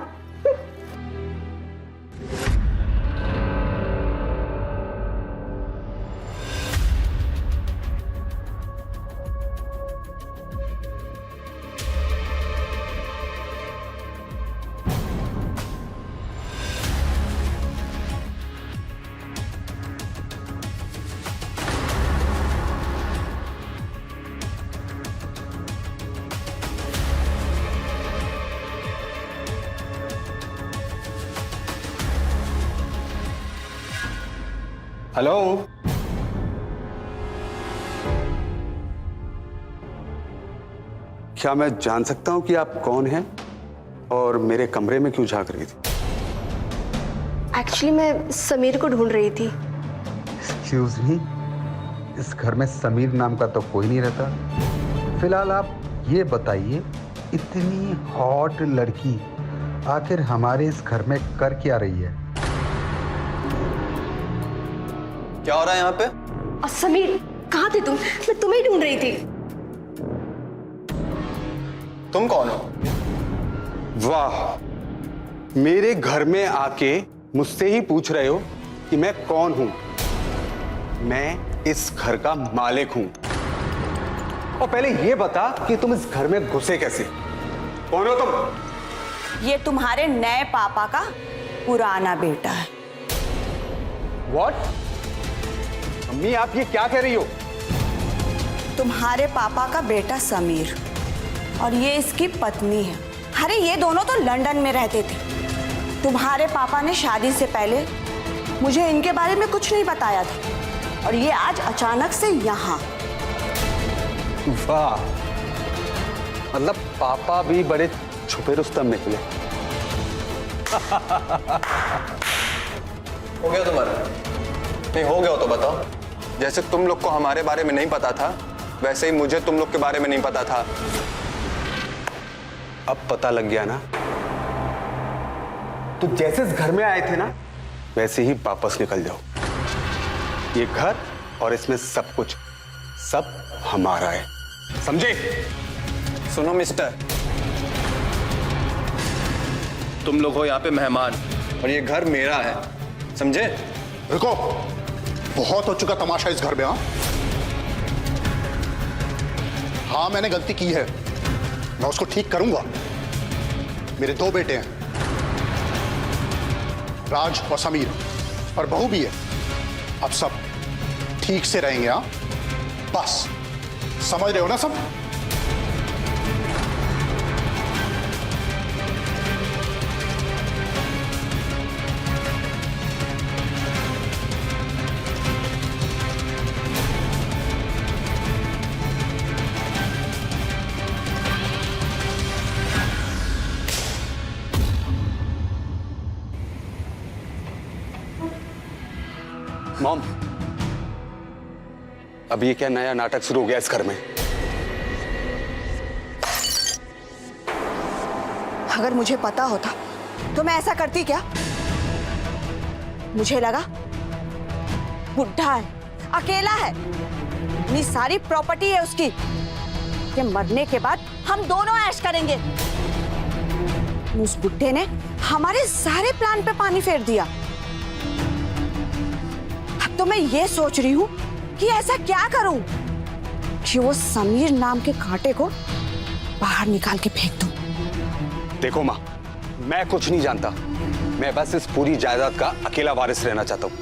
हेलो, क्या मैं जान सकता हूं कि आप कौन हैं और मेरे कमरे में क्यों झांक रही थी? एक्चुअली मैं समीर को ढूंढ रही थी। एक्सक्यूज मी, इस घर में समीर नाम का तो कोई नहीं रहता। फिलहाल आप ये बताइए, इतनी हॉट लड़की आखिर हमारे इस घर में कर क्या रही है? क्या हो रहा है यहाँ पे? और समीर, कहाँ थे तुम? मैं तुम्हें ढूंढ रही थी। तुम कौन हो? वाह, मेरे घर में आके मुझसे ही पूछ रहे हो कि मैं कौन हूं? मैं इस घर का मालिक हूं। और पहले ये बता कि तुम इस घर में घुसे कैसे? कौन हो तुम? ये तुम्हारे नए पापा का पुराना बेटा है। What? मम्मी, आप ये क्या कह रही हो? तुम्हारे पापा का बेटा समीर, और ये इसकी पत्नी है। अरे ये दोनों तो लंदन में रहते थे। तुम्हारे पापा ने शादी से पहले मुझे इनके बारे में कुछ नहीं बताया था, और ये आज अचानक से यहाँ। वाह, मतलब पापा भी बड़े छुपे रुस्तम निकले। हो गया तुम्हारा? नहीं हो गया हो तो बताओ। जैसे तुम लोग को हमारे बारे में नहीं पता था, वैसे ही मुझे तुम लोग के बारे में नहीं पता था। अब पता लग गया ना? तो जैसे इस घर में आए थे ना, वैसे ही वापस निकल जाओ। ये घर और इसमें सब कुछ, सब हमारा है, समझे? सुनो मिस्टर, तुम लोग हो यहाँ पे मेहमान और ये घर मेरा है, समझे? रुको, बहुत हो चुका तमाशा इस घर में। हाँ, मैंने गलती की है, मैं उसको ठीक करूंगा। मेरे दो बेटे हैं, राज और समीर, और बहू भी है। अब सब ठीक से रहेंगे। हाँ, बस समझ रहे हो ना सब? मॉम, अब ये क्या नया नाटक शुरू हो गया इस घर में? अगर मुझे पता होता तो मैं ऐसा करती क्या? मुझे लगा बुढ़ा है, अकेला है, इतनी सारी प्रॉपर्टी है उसकी कि मरने के बाद हम दोनों ऐश करेंगे। उस बुढ़े ने हमारे सारे प्लान पे पानी फेर दिया। अब तो मैं ये सोच रही हूँ कि ऐसा क्या करूं कि वो समीर नाम के कांटे को बाहर निकाल के फेंक दूं। देखो माँ, मैं कुछ नहीं जानता, मैं बस इस पूरी जायदाद का अकेला वारिस रहना चाहता हूँ।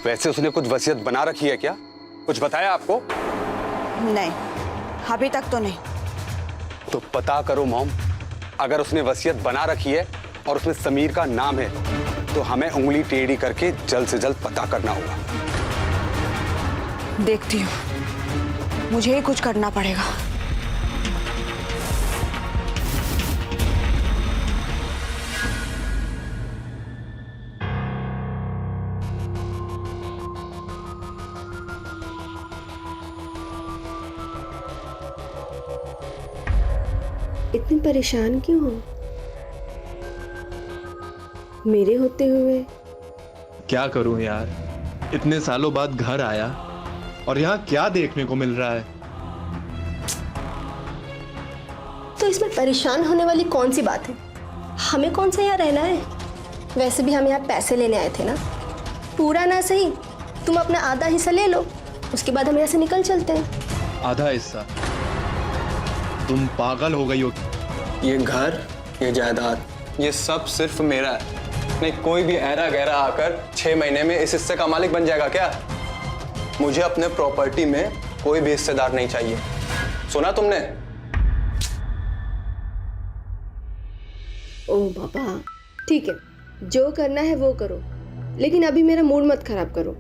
वैसे उसने कुछ वसीयत बना रखी है क्या? कुछ बताया आपको? नहीं, अभी तक तो नहीं। तो पता करो मॉम, अगर उसने वसीयत बना रखी है और उसमें समीर का नाम है तो हमें उंगली टेढ़ी करके जल्द से जल्द पता करना होगा। देखती हूँ, मुझे ही कुछ करना पड़ेगा। इतनी परेशान क्यों हो मेरे होते हुए? क्या करूं यार, इतने सालों बाद घर आया और यहाँ क्या देखने को मिल रहा है। तो इसमें परेशान होने वाली कौन सी बात है? हमें कौन सा यहाँ रहना है? वैसे भी हम यहाँ पैसे लेने आए थे ना। पूरा ना सही, तुम अपना आधा हिस्सा ले लो, उसके बाद हम यहाँ से निकल चलते हैं। आधा हिस्सा? तुम पागल हो गई हो? ये घर, ये जायदाद, ये सब सिर्फ मेरा है। नहीं, कोई भी ऐरा गहरा आकर 6 महीने में इस हिस्से का मालिक बन जाएगा क्या? मुझे अपने प्रॉपर्टी में कोई भी हिस्सेदार नहीं चाहिए, सुना तुमने? ओ बाबा, ठीक है, जो करना है वो करो, लेकिन अभी मेरा मूड मत खराब करो।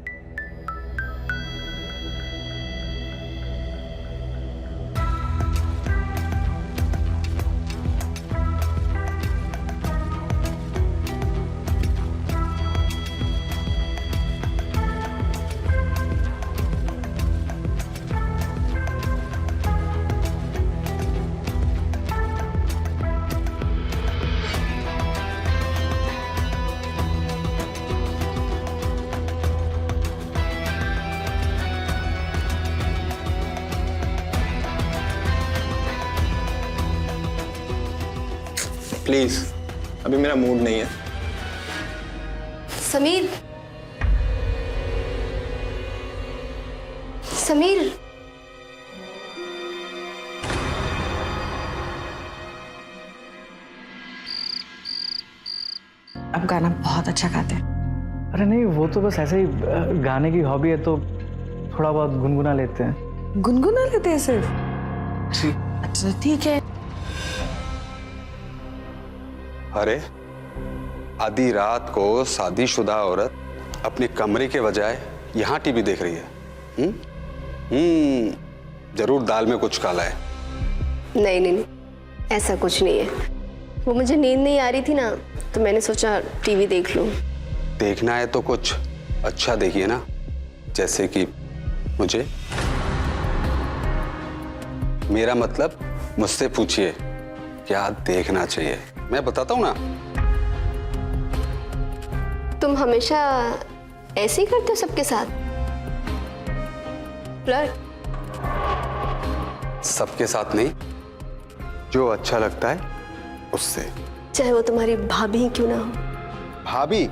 प्लीज, अभी मेरा मूड नहीं है। समीर, समीर, आप गाना बहुत अच्छा गाते हैं। अरे नहीं, वो तो बस ऐसे ही गाने की हॉबी है तो थोड़ा बहुत गुनगुना लेते हैं। गुनगुना लेते हैं सिर्फ? जी। अच्छा ठीक है। अरे, आधी रात को शादीशुदा औरत अपने कमरे के बजाय यहाँ टीवी देख रही है। जरूर दाल में कुछ काला है। नहीं नहीं नहीं, ऐसा कुछ नहीं है। वो मुझे नींद नहीं आ रही थी ना, तो मैंने सोचा टीवी देख लूं। देखना है तो कुछ अच्छा देखिए ना, जैसे कि मुझे। मेरा मतलब मुझसे पूछिए क्या देखना चाहिए, मैं बताता हूं ना। तुम हमेशा ऐसे ही करते हो सबके साथ? फ्लर्ट? सबके साथ नहीं, जो अच्छा लगता है उससे। चाहे वो तुम्हारी भाभी ही क्यों ना हो। भाभी?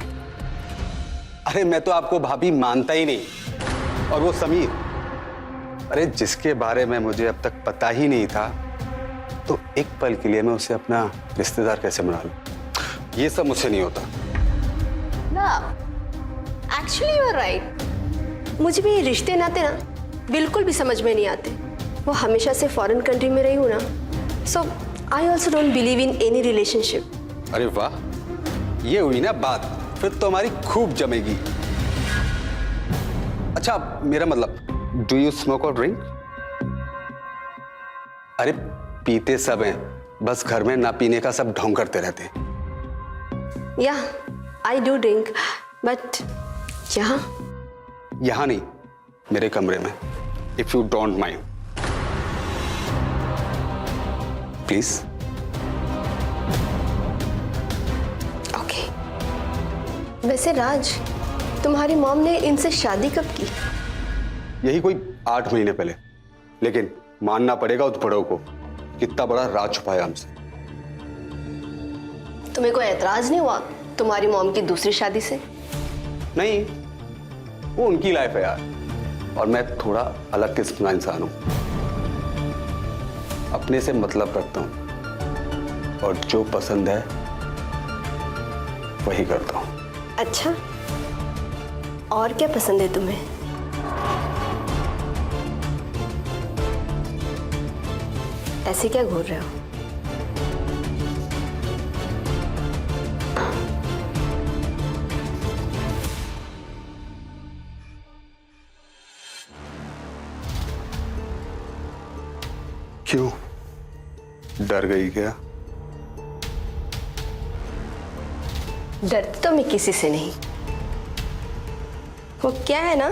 अरे मैं तो आपको भाभी मानता ही नहीं। और वो समीर, अरे जिसके बारे में मुझे अब तक पता ही नहीं था, तो एक पल के लिए मैं उसे अपना रिश्तेदार कैसे बना लूं? ये सब मुझसे नहीं होता। ना, एक्चुअली यू आर राइट। मुझे भी रिश्ते नाते ना बिल्कुल भी समझ में नहीं आते। वो हमेशा से फॉरेन कंट्री में रही हूँ ना, so I also don't believe in any relationship. अरे वाह, ये हुई ना बात, फिर तो हमारी खूब जमेगी। अच्छा, मेरा मतलब, डू यू स्मोक और ड्रिंक? अरे पीते सब हैं, बस घर में ना पीने का सब ढोंग करते रहते हैं। या आई डू ड्रिंक, बट यहाँ यहां नहीं, मेरे कमरे में, if you don't mind please. Okay. वैसे राज, तुम्हारी मॉम ने इनसे शादी कब की? यही कोई 8 महीने पहले। लेकिन मानना पड़ेगा उस बड़ों को, कितना बड़ा राज छुपाया हमसे। तुम्हें कोई एतराज नहीं हुआ तुम्हारी मॉम की दूसरी शादी से? नहीं, वो उनकी लाइफ है यार, और मैं थोड़ा अलग किस्म का इंसान हूं। अपने से मतलब रखता हूं और जो पसंद है वही करता हूं। अच्छा, और क्या पसंद है तुम्हें? ऐसे क्या घूर रहे हो? क्यों, डर गई क्या? डरती तो मैं किसी से नहीं। वो क्या है ना,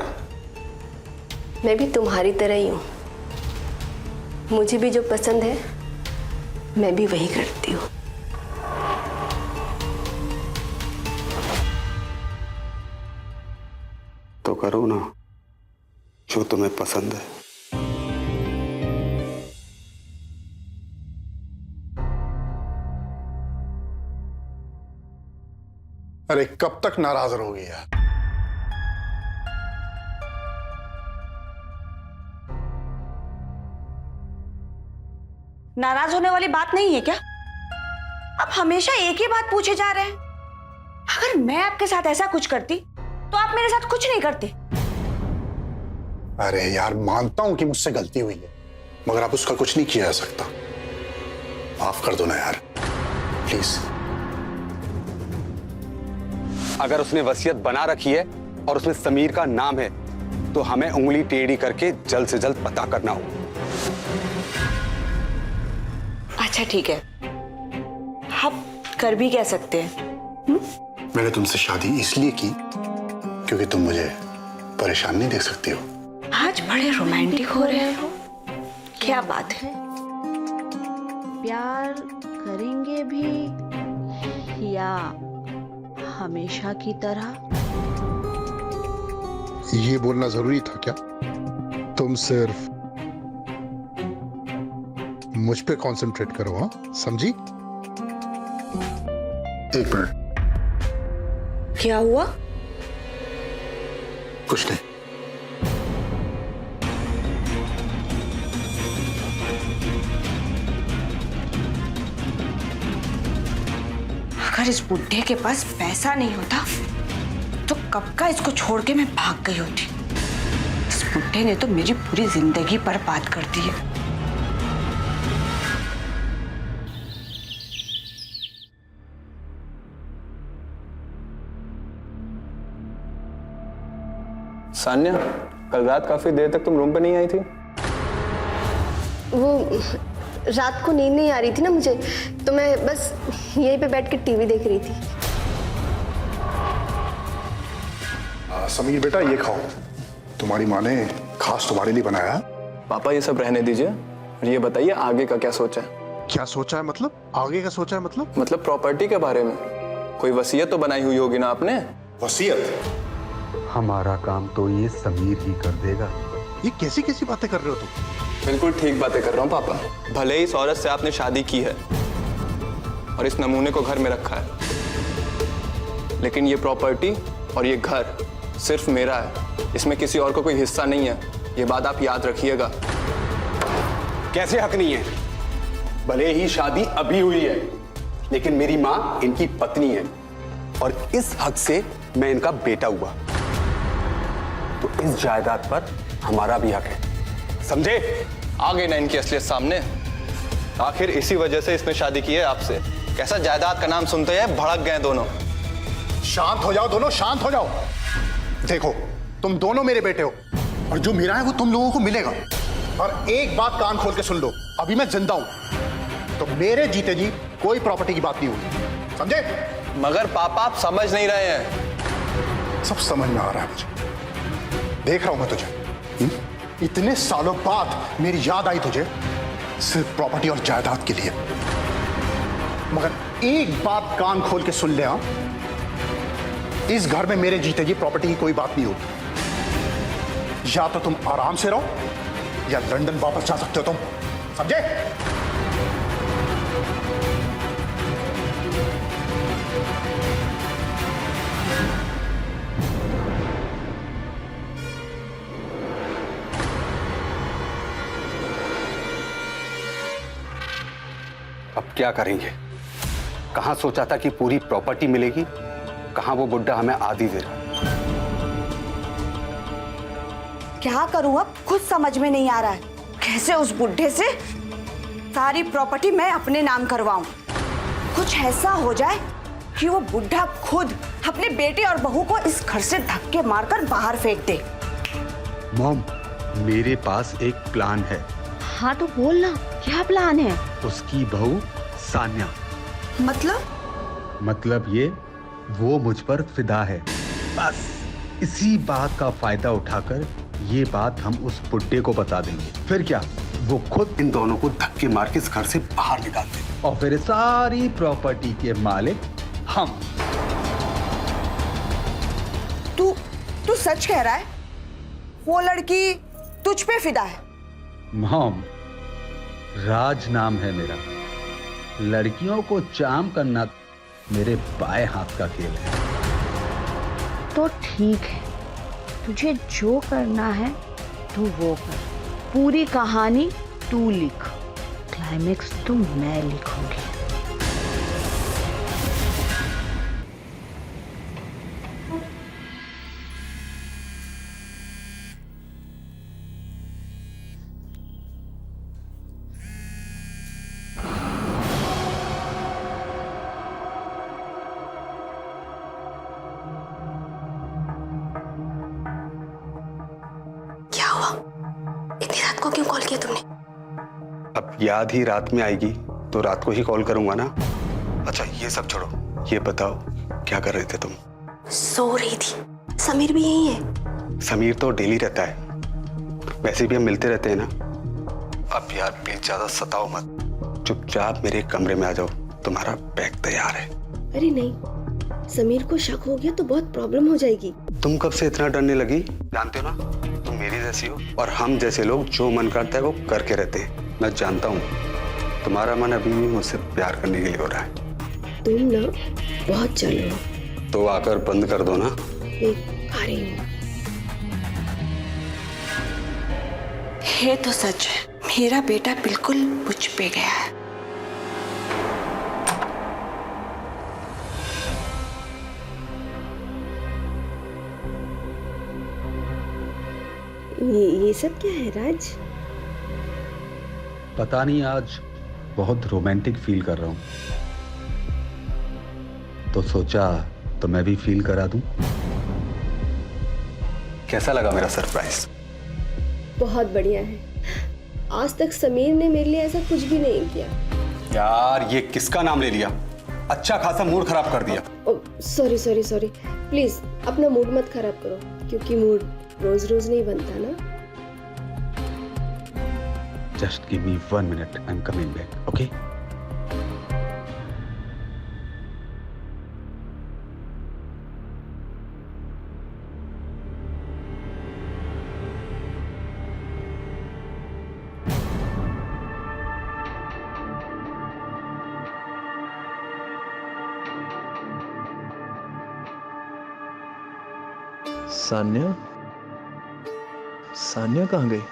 मैं भी तुम्हारी तरह ही हूं। मुझे भी जो पसंद है मैं भी वही करती हूँ। तो करो ना जो तुम्हें पसंद है। अरे कब तक नाराज रहोगे यार? नाराज होने वाली बात नहीं है क्या? आप हमेशा एक ही बात पूछे जा रहे हैं। अगर मैं आपके साथ ऐसा कुछ करती तो आप मेरे साथ कुछ नहीं करते। अरे यार, मानता हूं कि मुझसे गलती हुई है, मगर अब उसका कुछ नहीं किया जा सकता। माफ कर दो ना यार, प्लीज। अगर उसने वसीयत बना रखी है और उसमें समीर का नाम है तो हमें उंगली टेढ़ी करके जल्द से जल्द पता करना होगा। अच्छा ठीक है, आप कर भी कह सकते हैं। मैंने तुमसे शादी इसलिए की क्योंकि तुम मुझे परेशान नहीं देख सकती हो। आज बड़े रोमांटिक हो रहे हो, क्या बात है? प्यार करेंगे भी या हमेशा की तरह? ये बोलना जरूरी था क्या? तुम सिर्फ मुझ पे कंसंट्रेट करो, हाँ? समझी? एक मिनट। क्या हुआ? कुछ नहीं। अगर इस बुढ़े के पास पैसा नहीं होता तो कब का इसको छोड़ के मैं भाग गई होती। इस बुढ़े ने तो मेरी पूरी जिंदगी बर्बाद कर दी है। सान्या, कल रात काफी देर तक तुम रूम पे नहीं आई थी। वो रात को नींद नहीं आ रही थी ना मुझे, तो मैं बस यहीं पे बैठ के टीवी देख रही थी। समीर बेटा, ये खाओ, तुम्हारी माँ ने खास तुम्हारे लिए बनाया। पापा ये सब रहने दीजिए और ये बताइए आगे का क्या सोचा है? क्या सोचा है मतलब? आगे का सोचा है मतलब? मतलब प्रॉपर्टी के बारे में कोई वसीयत तो बनाई हुई होगी ना आपने? वसीयत? हमारा काम तो ये समीर ही कर देगा। ये कैसी कैसी बातें कर रहे हो तुम? बिल्कुल ठीक बातें कर रहा हूँ पापा। भले ही इस औरत से आपने शादी की है और इस नमूने को घर में रखा है, लेकिन ये प्रॉपर्टी और ये घर सिर्फ मेरा है। इसमें किसी और को कोई हिस्सा नहीं है। ये बात आप याद रखिएगा। कैसे हक नहीं है? भले ही शादी अभी हुई है, लेकिन मेरी माँ इनकी पत्नी है और इस हक से मैं इनका बेटा हुआ, तो इस जायदाद पर हमारा भी हक है, समझे? आ गई ना इनकी असलियत सामने। आखिर इसी वजह से इसने शादी की है आपसे। कैसा जायदाद का नाम सुनते हैं भड़क गए दोनों। शांत हो जाओ दोनों, शांत हो जाओ। देखो, तुम दोनों मेरे बेटे हो और जो मेरा है वो तुम लोगों को मिलेगा। और एक बात कान खोल के सुन लो, अभी मैं जिंदा हूं तो मेरे जीते जी कोई प्रॉपर्टी की बात नहीं होगी, समझे? मगर पापा आप समझ नहीं रहे हैं। सब समझ में आ रहा है मुझे। देख रहा हूं मैं तुझे। इतने सालों बाद मेरी याद आई तुझे सिर्फ प्रॉपर्टी और जायदाद के लिए। मगर एक बात कान खोल के सुन ले, हाँ, इस घर में मेरे जीते जी प्रॉपर्टी की कोई बात नहीं होगी। या तो तुम आराम से रहो या लंदन वापस जा सकते हो तुम, समझे? अब क्या करेंगे? कहां सोचा था कि पूरी प्रॉपर्टी मिलेगी, कहां वो बुड्ढा हमें आधी दे रहा। क्या करूं अब खुद समझ में नहीं आ रहा है। कैसे उस बुढ़े से सारी प्रॉपर्टी मैं अपने नाम करवाऊं। कुछ ऐसा हो जाए कि वो बुढ़ा खुद अपने बेटे और बहू को इस घर से धक्के मारकर बाहर फेंक दे। मॉम, मेरे पास एक प्लान है। हाँ तो बोलना, क्या प्लान है? उसकी बहू सान्या। मतलब ये वो मुझ पर फिदा है। बस इसी बात का फायदा उठाकर ये बात हम उस बुड्ढे को बता देंगे। फिर क्या, वो खुद इन दोनों को धक्के मार के इस घर से बाहर निकाल देंगे और फिर सारी प्रॉपर्टी के मालिक हम। तू सच कह रहा है? वो लड़की तुझ पे फिदा है? मॉम, राज नाम है मेरा। लड़कियों को चाम करना मेरे बाएं हाथ का खेल है। तो ठीक है, तुझे जो करना है तू वो कर। पूरी कहानी तू लिख, क्लाइमेक्स तो मैं लिखूंगी। इतनी रात को क्यों कॉल किया तुमने? अब याद ही रात में आएगी तो रात को ही कॉल करूंगा ना। अच्छा ये सब छोड़ो, ये बताओ क्या कर रहे थे तुम? सो रही थी। समीर भी यही है? समीर तो डेली रहता है, वैसे भी हम मिलते रहते हैं ना। अब यार प्लीज ज्यादा सताओ मत, चुपचाप मेरे कमरे में आ जाओ, तुम्हारा बैग तैयार है। अरे नहीं, समीर को शक हो गया तो बहुत प्रॉब्लम हो जाएगी। तुम कब से इतना डरने लगी? जानते हो ना, तुम मेरी जैसी हो और हम जैसे लोग जो मन करता है वो करके रहते हैं। मैं जानता हूँ तुम्हारा मन अभी भी मुझसे प्यार करने के लिए हो रहा है। तुम ना बहुत चलो हो। तो आकर बंद कर दो ना। आ रही हूँ। है तो सच है, मेरा बेटा बिल्कुल मुझ पे गया है। ये सब क्या है राज? पता नहीं, आज बहुत रोमांटिक फील कर रहा हूँ, तो सोचा तो मैं भी फील करा दूं। कैसा लगा मेरा सरप्राइज? बहुत बढ़िया है। आज तक समीर ने मेरे लिए ऐसा कुछ भी नहीं किया। यार ये किसका नाम ले लिया? अच्छा खासा मूड खराब कर दिया। सॉरी सॉरी सॉरी, प्लीज अपना मूड मत खराब करो, क्योंकि मूड रोज रोज नहीं बनता ना। Just give me 1 minute, I'm coming back, okay? Sanya, Sanya कहाँ गई?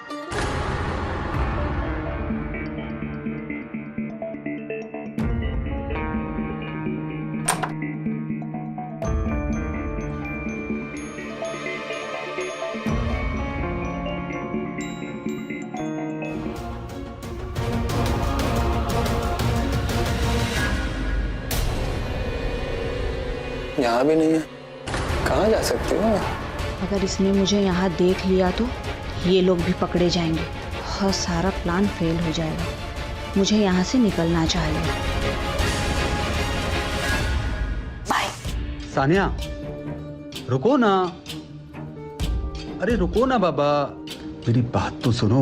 यहाँ भी नहीं है, कहाँ जा सकती हूँ? अगर इसने मुझे यहाँ देख लिया तो ये लोग भी पकड़े जाएंगे और सारा प्लान फेल हो जाएगा। मुझे यहाँ से निकलना चाहिए। बाय। सान्या, रुको ना। अरे रुको ना बाबा, मेरी बात तो सुनो।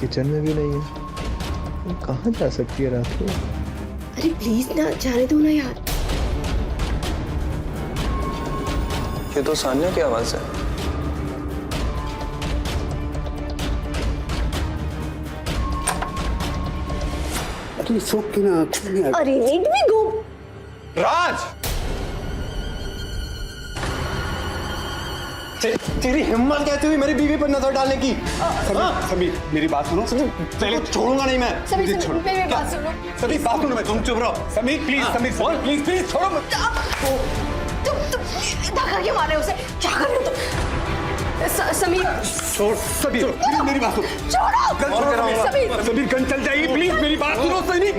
किचन में भी नहीं है, कहाँ जा सकती है रात को? अरे प्लीज ना, जाने दो ना यार। ये तो सान्या की आवाज है। अरे सो के ना, अरे लेट मी गो। राज, तेरी हिम्मत कहती हुई मेरी बीवी पर नजर डालने की। समीर मेरी बात सुनो। पहले छोड़ूंगा नहीं मैं। समीर मेरी बात सुनो। समीर बात सुनो, मैं तुम चुप रहो। Sameer please, Sameer please please छोड़ो मत। तुम धक्का क्यों मारे उसे? क्या कर रहे हो तुम? समीर छोड़, समीर प्लीज मेरी बात सुनो। छोड़ो समीर। समीर गन चल जाएगी, प्लीज मेरी बात सुनो समीर।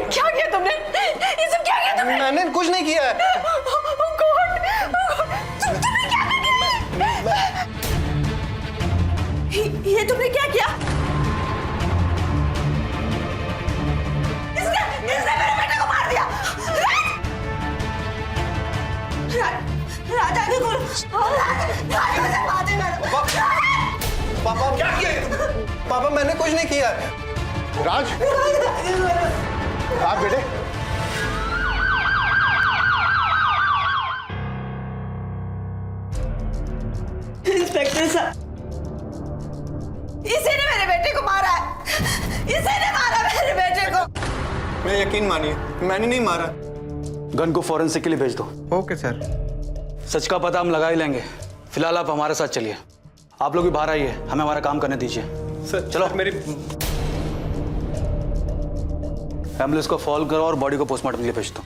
क्या किया तुमने? ये सब क्या किया तुमने? मैंने कुछ नहीं किया है। तुमने क्या किया? ये तुमने क्या किया? इसने मेरे बेटे को मार दिया। राजा देखो, राजा मुझे मार दे। पापा क्या किया? पापा मैंने कुछ नहीं किया। राज, राज बेटे, इंस्पेक्टर साहब, इसी ने मेरे बेटे को मारा है। इसी ने मारा मेरे बेटे को। मैं यकीन मानिए, मैंने नहीं मारा। गन को फॉरेंसिक के लिए भेज दो। Okay sir. सच का पता हम लगा ही लेंगे। फिलहाल आप हमारे साथ चलिए। आप लोग भी बाहर आइए, हमें हमारा काम करने दीजिए। सर चलो। मेरी एम्बुलेंस को कॉल करो और बॉडी को पोस्टमार्टम के लिए भेज दो।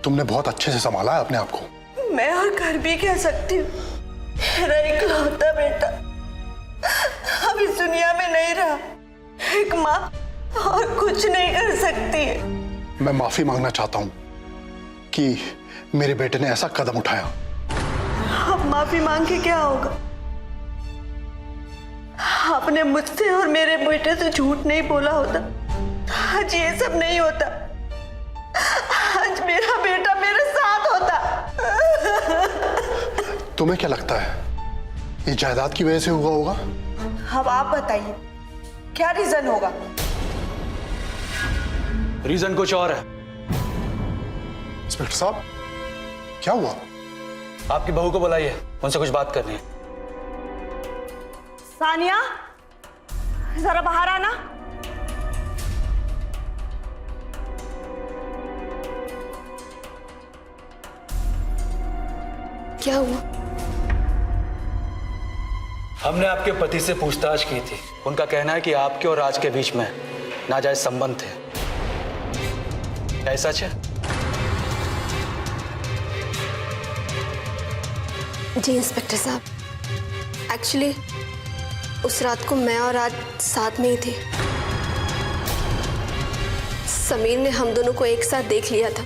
तुमने बहुत अच्छे से संभाला है अपने आप को। मैं और घर भी कह सकती हूँ, मेरा इकलौता बेटा अब इस दुनिया में नहीं रहा। एक माँ और कुछ नहीं कर सकती है। मैं माफी मांगना चाहता हूं कि मेरे बेटे ने ऐसा कदम उठाया। अब माफी मांग के क्या होगा? आपने मुझसे और मेरे बेटे से झूठ नहीं बोला होता, आज ये सब नहीं होता। आज मेरा बेटा मेरे साथ होता। तुम्हें क्या लगता है ये जायदाद की वजह से हुआ होगा? अब आप बताइए, क्या रीजन होगा? रीजन कुछ और है। इंस्पेक्टर साहब, क्या हुआ? आपकी बहू को बुलाइए, उनसे कुछ बात करनी है। सानिया, जरा बाहर आना। क्या हुआ? हमने आपके पति से पूछताछ की थी। उनका कहना है कि आपके और राज के बीच में नाजायज संबंध थे। क्या सच है? जी इंस्पेक्टर साहब, एक्चुअली उस रात को मैं और राज साथ में ही थे। समीर ने हम दोनों को एक साथ देख लिया था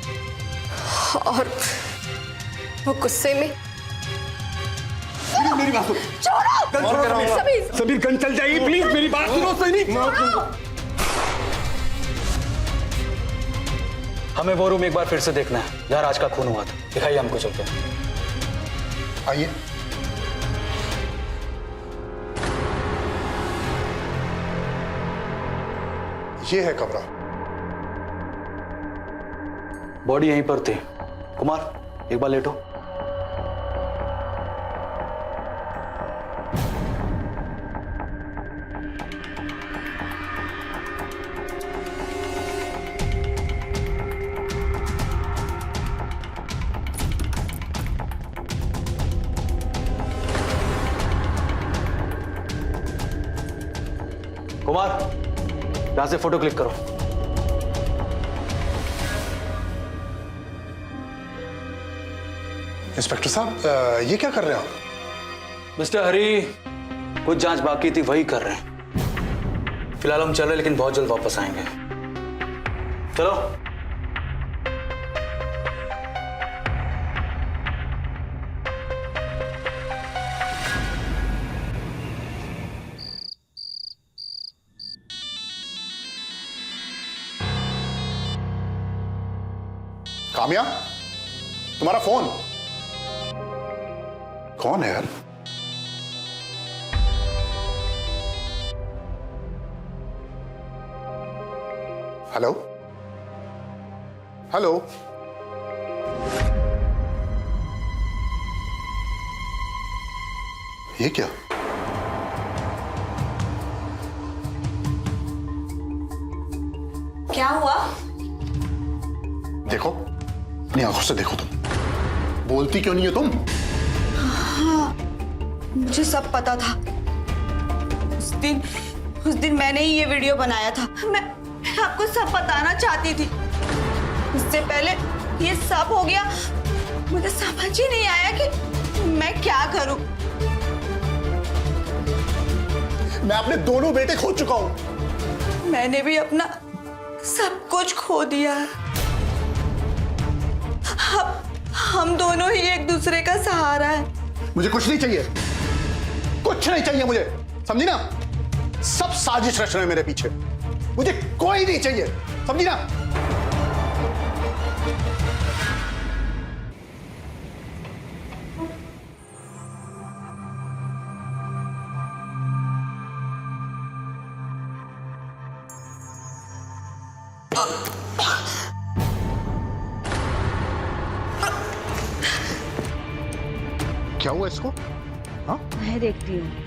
और वो गुस्से में। मेरी बात सुनो। छोड़ो समीर। समीर गन चल जाएगी, प्लीज मेरी बात सुनो। हमें वो रूम एक बार फिर से देखना है जहां राज का खून हुआ था। दिखाइए हमको चलते हैं। आइए। ये है कमरा। बॉडी यहीं पर थी। कुमार एक बार लेटो। कुमार यहां से फोटो क्लिक करो। इंस्पेक्टर साहब, ये क्या कर रहे हैं आप? मिस्टर हरी, कुछ जांच बाकी थी वही कर रहे हैं। फिलहाल हम चल रहे हैं, लेकिन बहुत जल्द वापस आएंगे। चलो। काम्या, तुम्हारा फोन कौन है यार? हेलो हेलो, ये क्या? क्या हुआ? देखो, अपनी आंखों से देखो। तुम बोलती क्यों नहीं हो तुम? हाँ, मुझे सब पता था। उस दिन मैंने ही ये वीडियो बनाया था। मैं आपको सब बताना चाहती थी। उससे पहले ये सब हो गया, मुझे समझ ही नहीं आया कि मैं क्या करूं। मैं अपने दोनों बेटे खो चुका हूं। मैंने भी अपना सब कुछ खो दिया है। अब हम दोनों ही एक दूसरे का सहारा है। मुझे कुछ नहीं चाहिए, कुछ नहीं चाहिए मुझे, समझी ना? सब साजिश रच रहे हैं मेरे पीछे। मुझे कोई नहीं चाहिए, समझी ना? क्या हुआ इसको? हाँ? मैं देखती हूँ।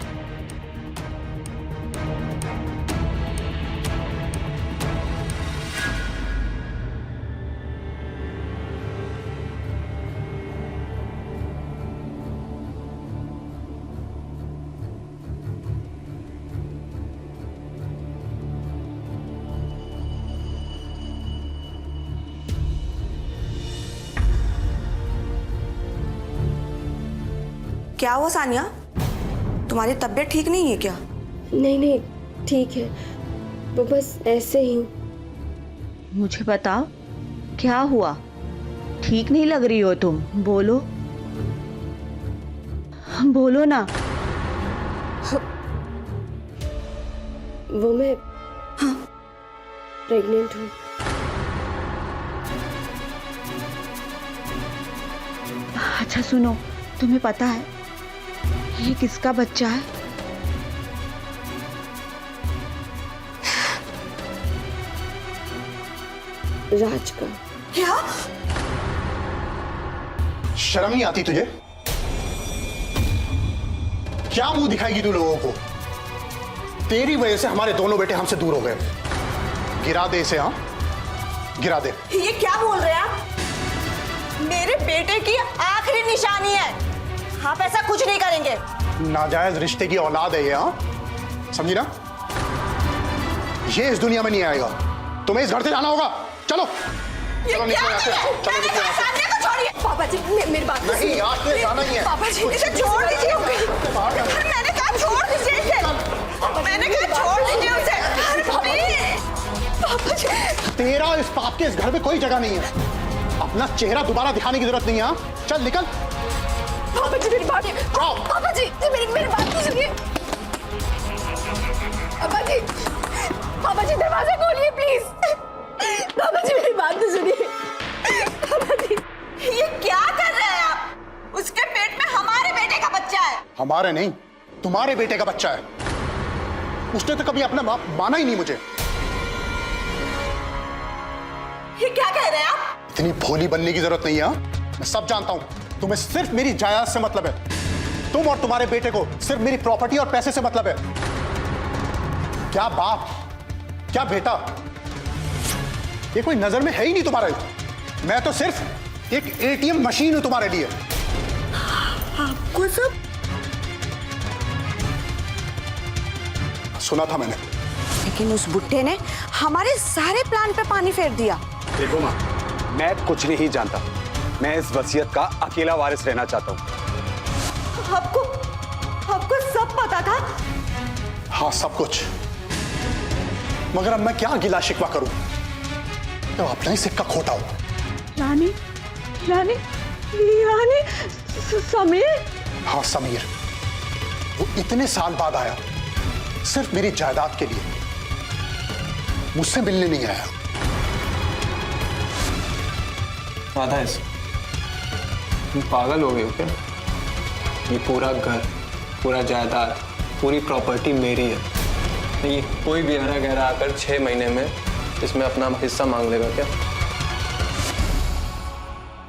क्या हुआ सानिया? तुम्हारी तबीयत ठीक नहीं है क्या? नहीं, ठीक है, वो बस ऐसे ही। मुझे बताओ, क्या हुआ? ठीक नहीं लग रही हो तुम, बोलो बोलो ना। वो मैं प्रेग्नेंट हूँ। अच्छा सुनो, तुम्हें पता है ये किसका बच्चा है? राज का। क्या? शर्म नहीं आती तुझे? क्या मुंह दिखाएगी तू लोगों को? तेरी वजह से हमारे दोनों बेटे हमसे दूर हो गए। गिरा दे इसे, हाँ गिरा दे। ये क्या बोल रहे हैं आप? मेरे बेटे की आखिरी निशानी है, आप ऐसा कुछ नहीं करेंगे। नाजायज रिश्ते की औलाद है ये, हाँ समझी ना? ये इस दुनिया में नहीं आएगा। तुम्हें इस घर से जाना होगा। चलो चलो निकलो यहाँ से, चलो निकलो यहाँ से। छोड़िए पापा जी, मेरी बात नहीं, यहाँ से जाना ही है। पापा जी इसे छोड़ दीजिए। मैंने कहा छोड़ दीजिए इसे, मैंने कहा छोड़ दीजिए उसे। पापा जी, तेरा इस पाप के इस घर में कोई जगह नहीं है। अपना चेहरा दोबारा दिखाने की जरूरत नहीं है, हाँ? चल निकल। पापा जी मेरी बात, पापा जी मेरी बात तो सुनिए। पापा जी दरवाजा खोलिए प्लीज। पापा जी मेरी बात तो सुनिए। पापा जी ये क्या कर रहे हैं आप? उसके पेट में हमारे बेटे का बच्चा है। हमारे नहीं, तुम्हारे बेटे का बच्चा है। उसने तो कभी अपना बाप माना ही नहीं मुझे। ये क्या कह रहे हैं आप? इतनी भोली बनने की जरूरत नहीं है, हाँ? मैं सब जानता हूं। तुम्हें सिर्फ मेरी जायदाद से मतलब है। तुम और तुम्हारे बेटे को सिर्फ मेरी प्रॉपर्टी और पैसे से मतलब है। क्या बाप, क्या बेटा, ये कोई नजर में है ही नहीं तुम्हारे। मैं तो सिर्फ एक एटीएम मशीन हूं तुम्हारे लिए। आपको सब सुना था मैंने, लेकिन उस बुड्ढे ने हमारे सारे प्लान पे पानी फेर दिया। देखो माँ, मैं कुछ नहीं जानता। मैं इस वसीयत का अकेला वारिस रहना चाहता हूँ। आपको सब पता था? हाँ सब कुछ। मगर अब मैं क्या गिला शिकवा करूं? तो अपना ही सिक्का खोटा हो। रानी रानी रानी समीर। हाँ समीर, वो इतने साल बाद आया सिर्फ मेरी जायदाद के लिए, मुझसे मिलने नहीं आया। राधा, तुम पागल हो गए हो क्या? ये पूरा घर, पूरा जायदाद, पूरी प्रॉपर्टी मेरी है। ये कोई भी हरा गहरा आकर 6 महीने में इसमें अपना हिस्सा मांग लेगा क्या?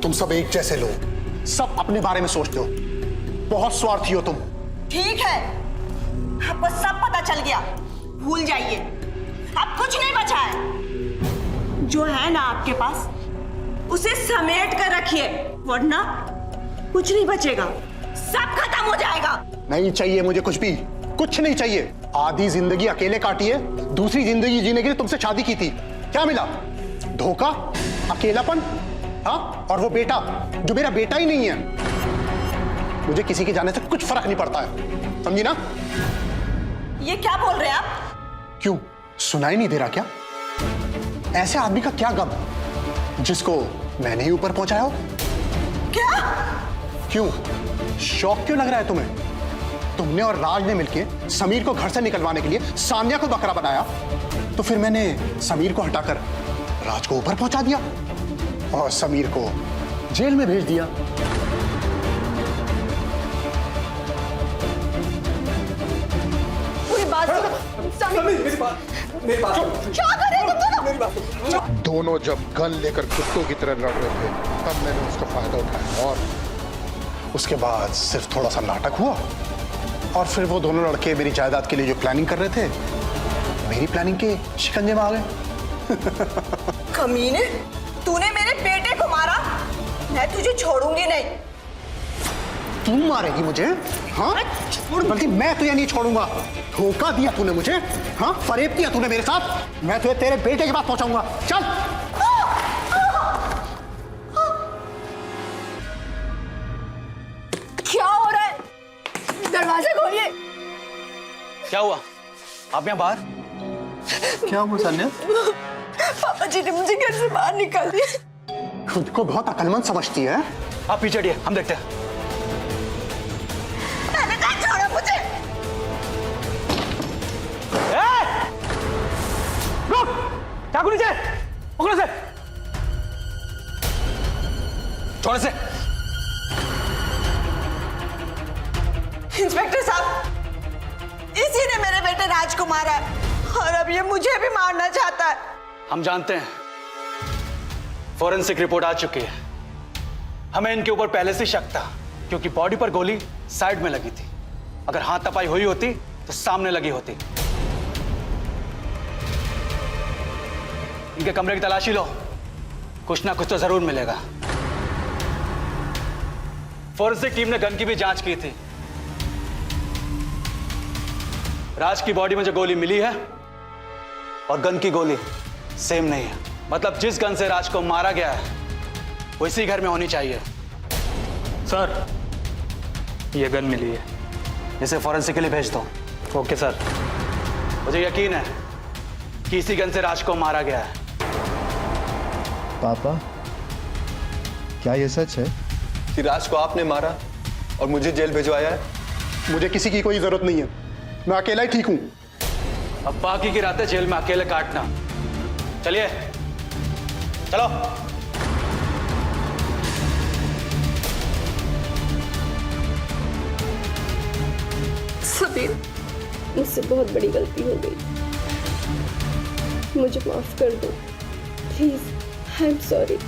तुम सब एक जैसे लोग, सब अपने बारे में सोचते हो, बहुत स्वार्थी हो तुम। ठीक है, आपको सब पता चल गया, भूल जाइए, अब कुछ नहीं बचा है। जो है ना आपके पास उसे समेट कर रखिए, वरना कुछ नहीं बचेगा, सब खत्म हो जाएगा। नहीं चाहिए मुझे कुछ भी, कुछ नहीं चाहिए। आधी जिंदगी अकेले काटी है, दूसरी जिंदगी जीने के लिए तुमसे शादी की थी। क्या मिला? धोखा, अकेलापन, हाँ? और वो बेटा जो मेरा बेटा ही नहीं है। मुझे किसी के जाने से कुछ फर्क नहीं पड़ता है, समझी ना? ये क्या बोल रहे हैं आप? क्यों, सुनाई नहीं दे रहा क्या? ऐसे आदमी का क्या गम जिसको मैंने ही ऊपर पहुंचाया हो? क्या? क्यों, शौक क्यों लग रहा है तुम्हें? तुमने और राज ने मिलके समीर को घर से निकलवाने के लिए सान्या को बकरा बनाया, तो फिर मैंने समीर को हटाकर राज को ऊपर पहुंचा दिया और समीर को जेल में भेज दिया। पूरी बात समीर, मेरी बात क्या कर रहे हो तुम दोनों जब गन लेकर कुत्तों की तरह लड़ रहे थे, तब मैंने उसका फायदा उठाया और उसके बाद सिर्फ थोड़ा सा नाटक हुआ और फिर वो दोनों लड़के मेरी जायदाद के लिए जो प्लानिंग कर रहे थे, मेरी प्लानिंग के शिकंजे में आ गए। कमीने, तूने मेरे बेटे को मारा, मैं तुझे छोड़ूंगी नहीं। तू मारेगी मुझे? हाँ, बल्कि मैं तुझे नहीं छोड़ूंगा। धोखा दिया तूने मुझे, हाँ, फरेब किया तूने मेरे साथ। मैं तुझे तेरे बेटे के पास पहुंचाऊंगा। चल। क्या हो रहा है? दरवाजा खोलिए। क्या हुआ? आप यहाँ बाहर? क्या हुआ सान्या? पापा जी ने मुझे घर से बाहर निकाल दिया। खुद को बहुत अकलमंद समझती है। आप पीछे हटिए, हम देखते हैं। मैंने कहा छोड़ो मुझे। रुक! चाकू नीचे! पकड़ो से! छोड़ से! इंस्पेक्टर साहब, इसी ने मेरे बेटे राज को मारा है और अब ये मुझे भी मारना चाहता है। हम जानते हैं, फॉरेंसिक रिपोर्ट आ चुकी है। हमें इनके ऊपर पहले से शक था, क्योंकि बॉडी पर गोली साइड में लगी थी। अगर हाथ तपाई हुई होती तो सामने लगी होती। इनके कमरे की तलाशी लो, कुछ ना कुछ तो जरूर मिलेगा। फॉरेंसिक टीम ने गन की भी जांच की थी। राज की बॉडी में जो गोली मिली है और गन की गोली सेम नहीं है। मतलब जिस गन से राज को मारा गया है वो इसी घर में होनी चाहिए। सर, ये गन मिली है। इसे फॉरेंसिक के लिए भेज दो। Okay sir. मुझे यकीन है कि इसी गन से राज को मारा गया है। पापा, क्या ये सच है कि राज को आपने मारा और मुझे जेल भिजवाया है? मुझे किसी की कोई जरूरत नहीं है, मैं अकेला ही ठीक हूं। अब बाकी की रातें जेल में अकेले काटना। चलिए, चलो। समीर, मुझसे बहुत बड़ी गलती हो गई, मुझे माफ कर दो प्लीज। I am sorry.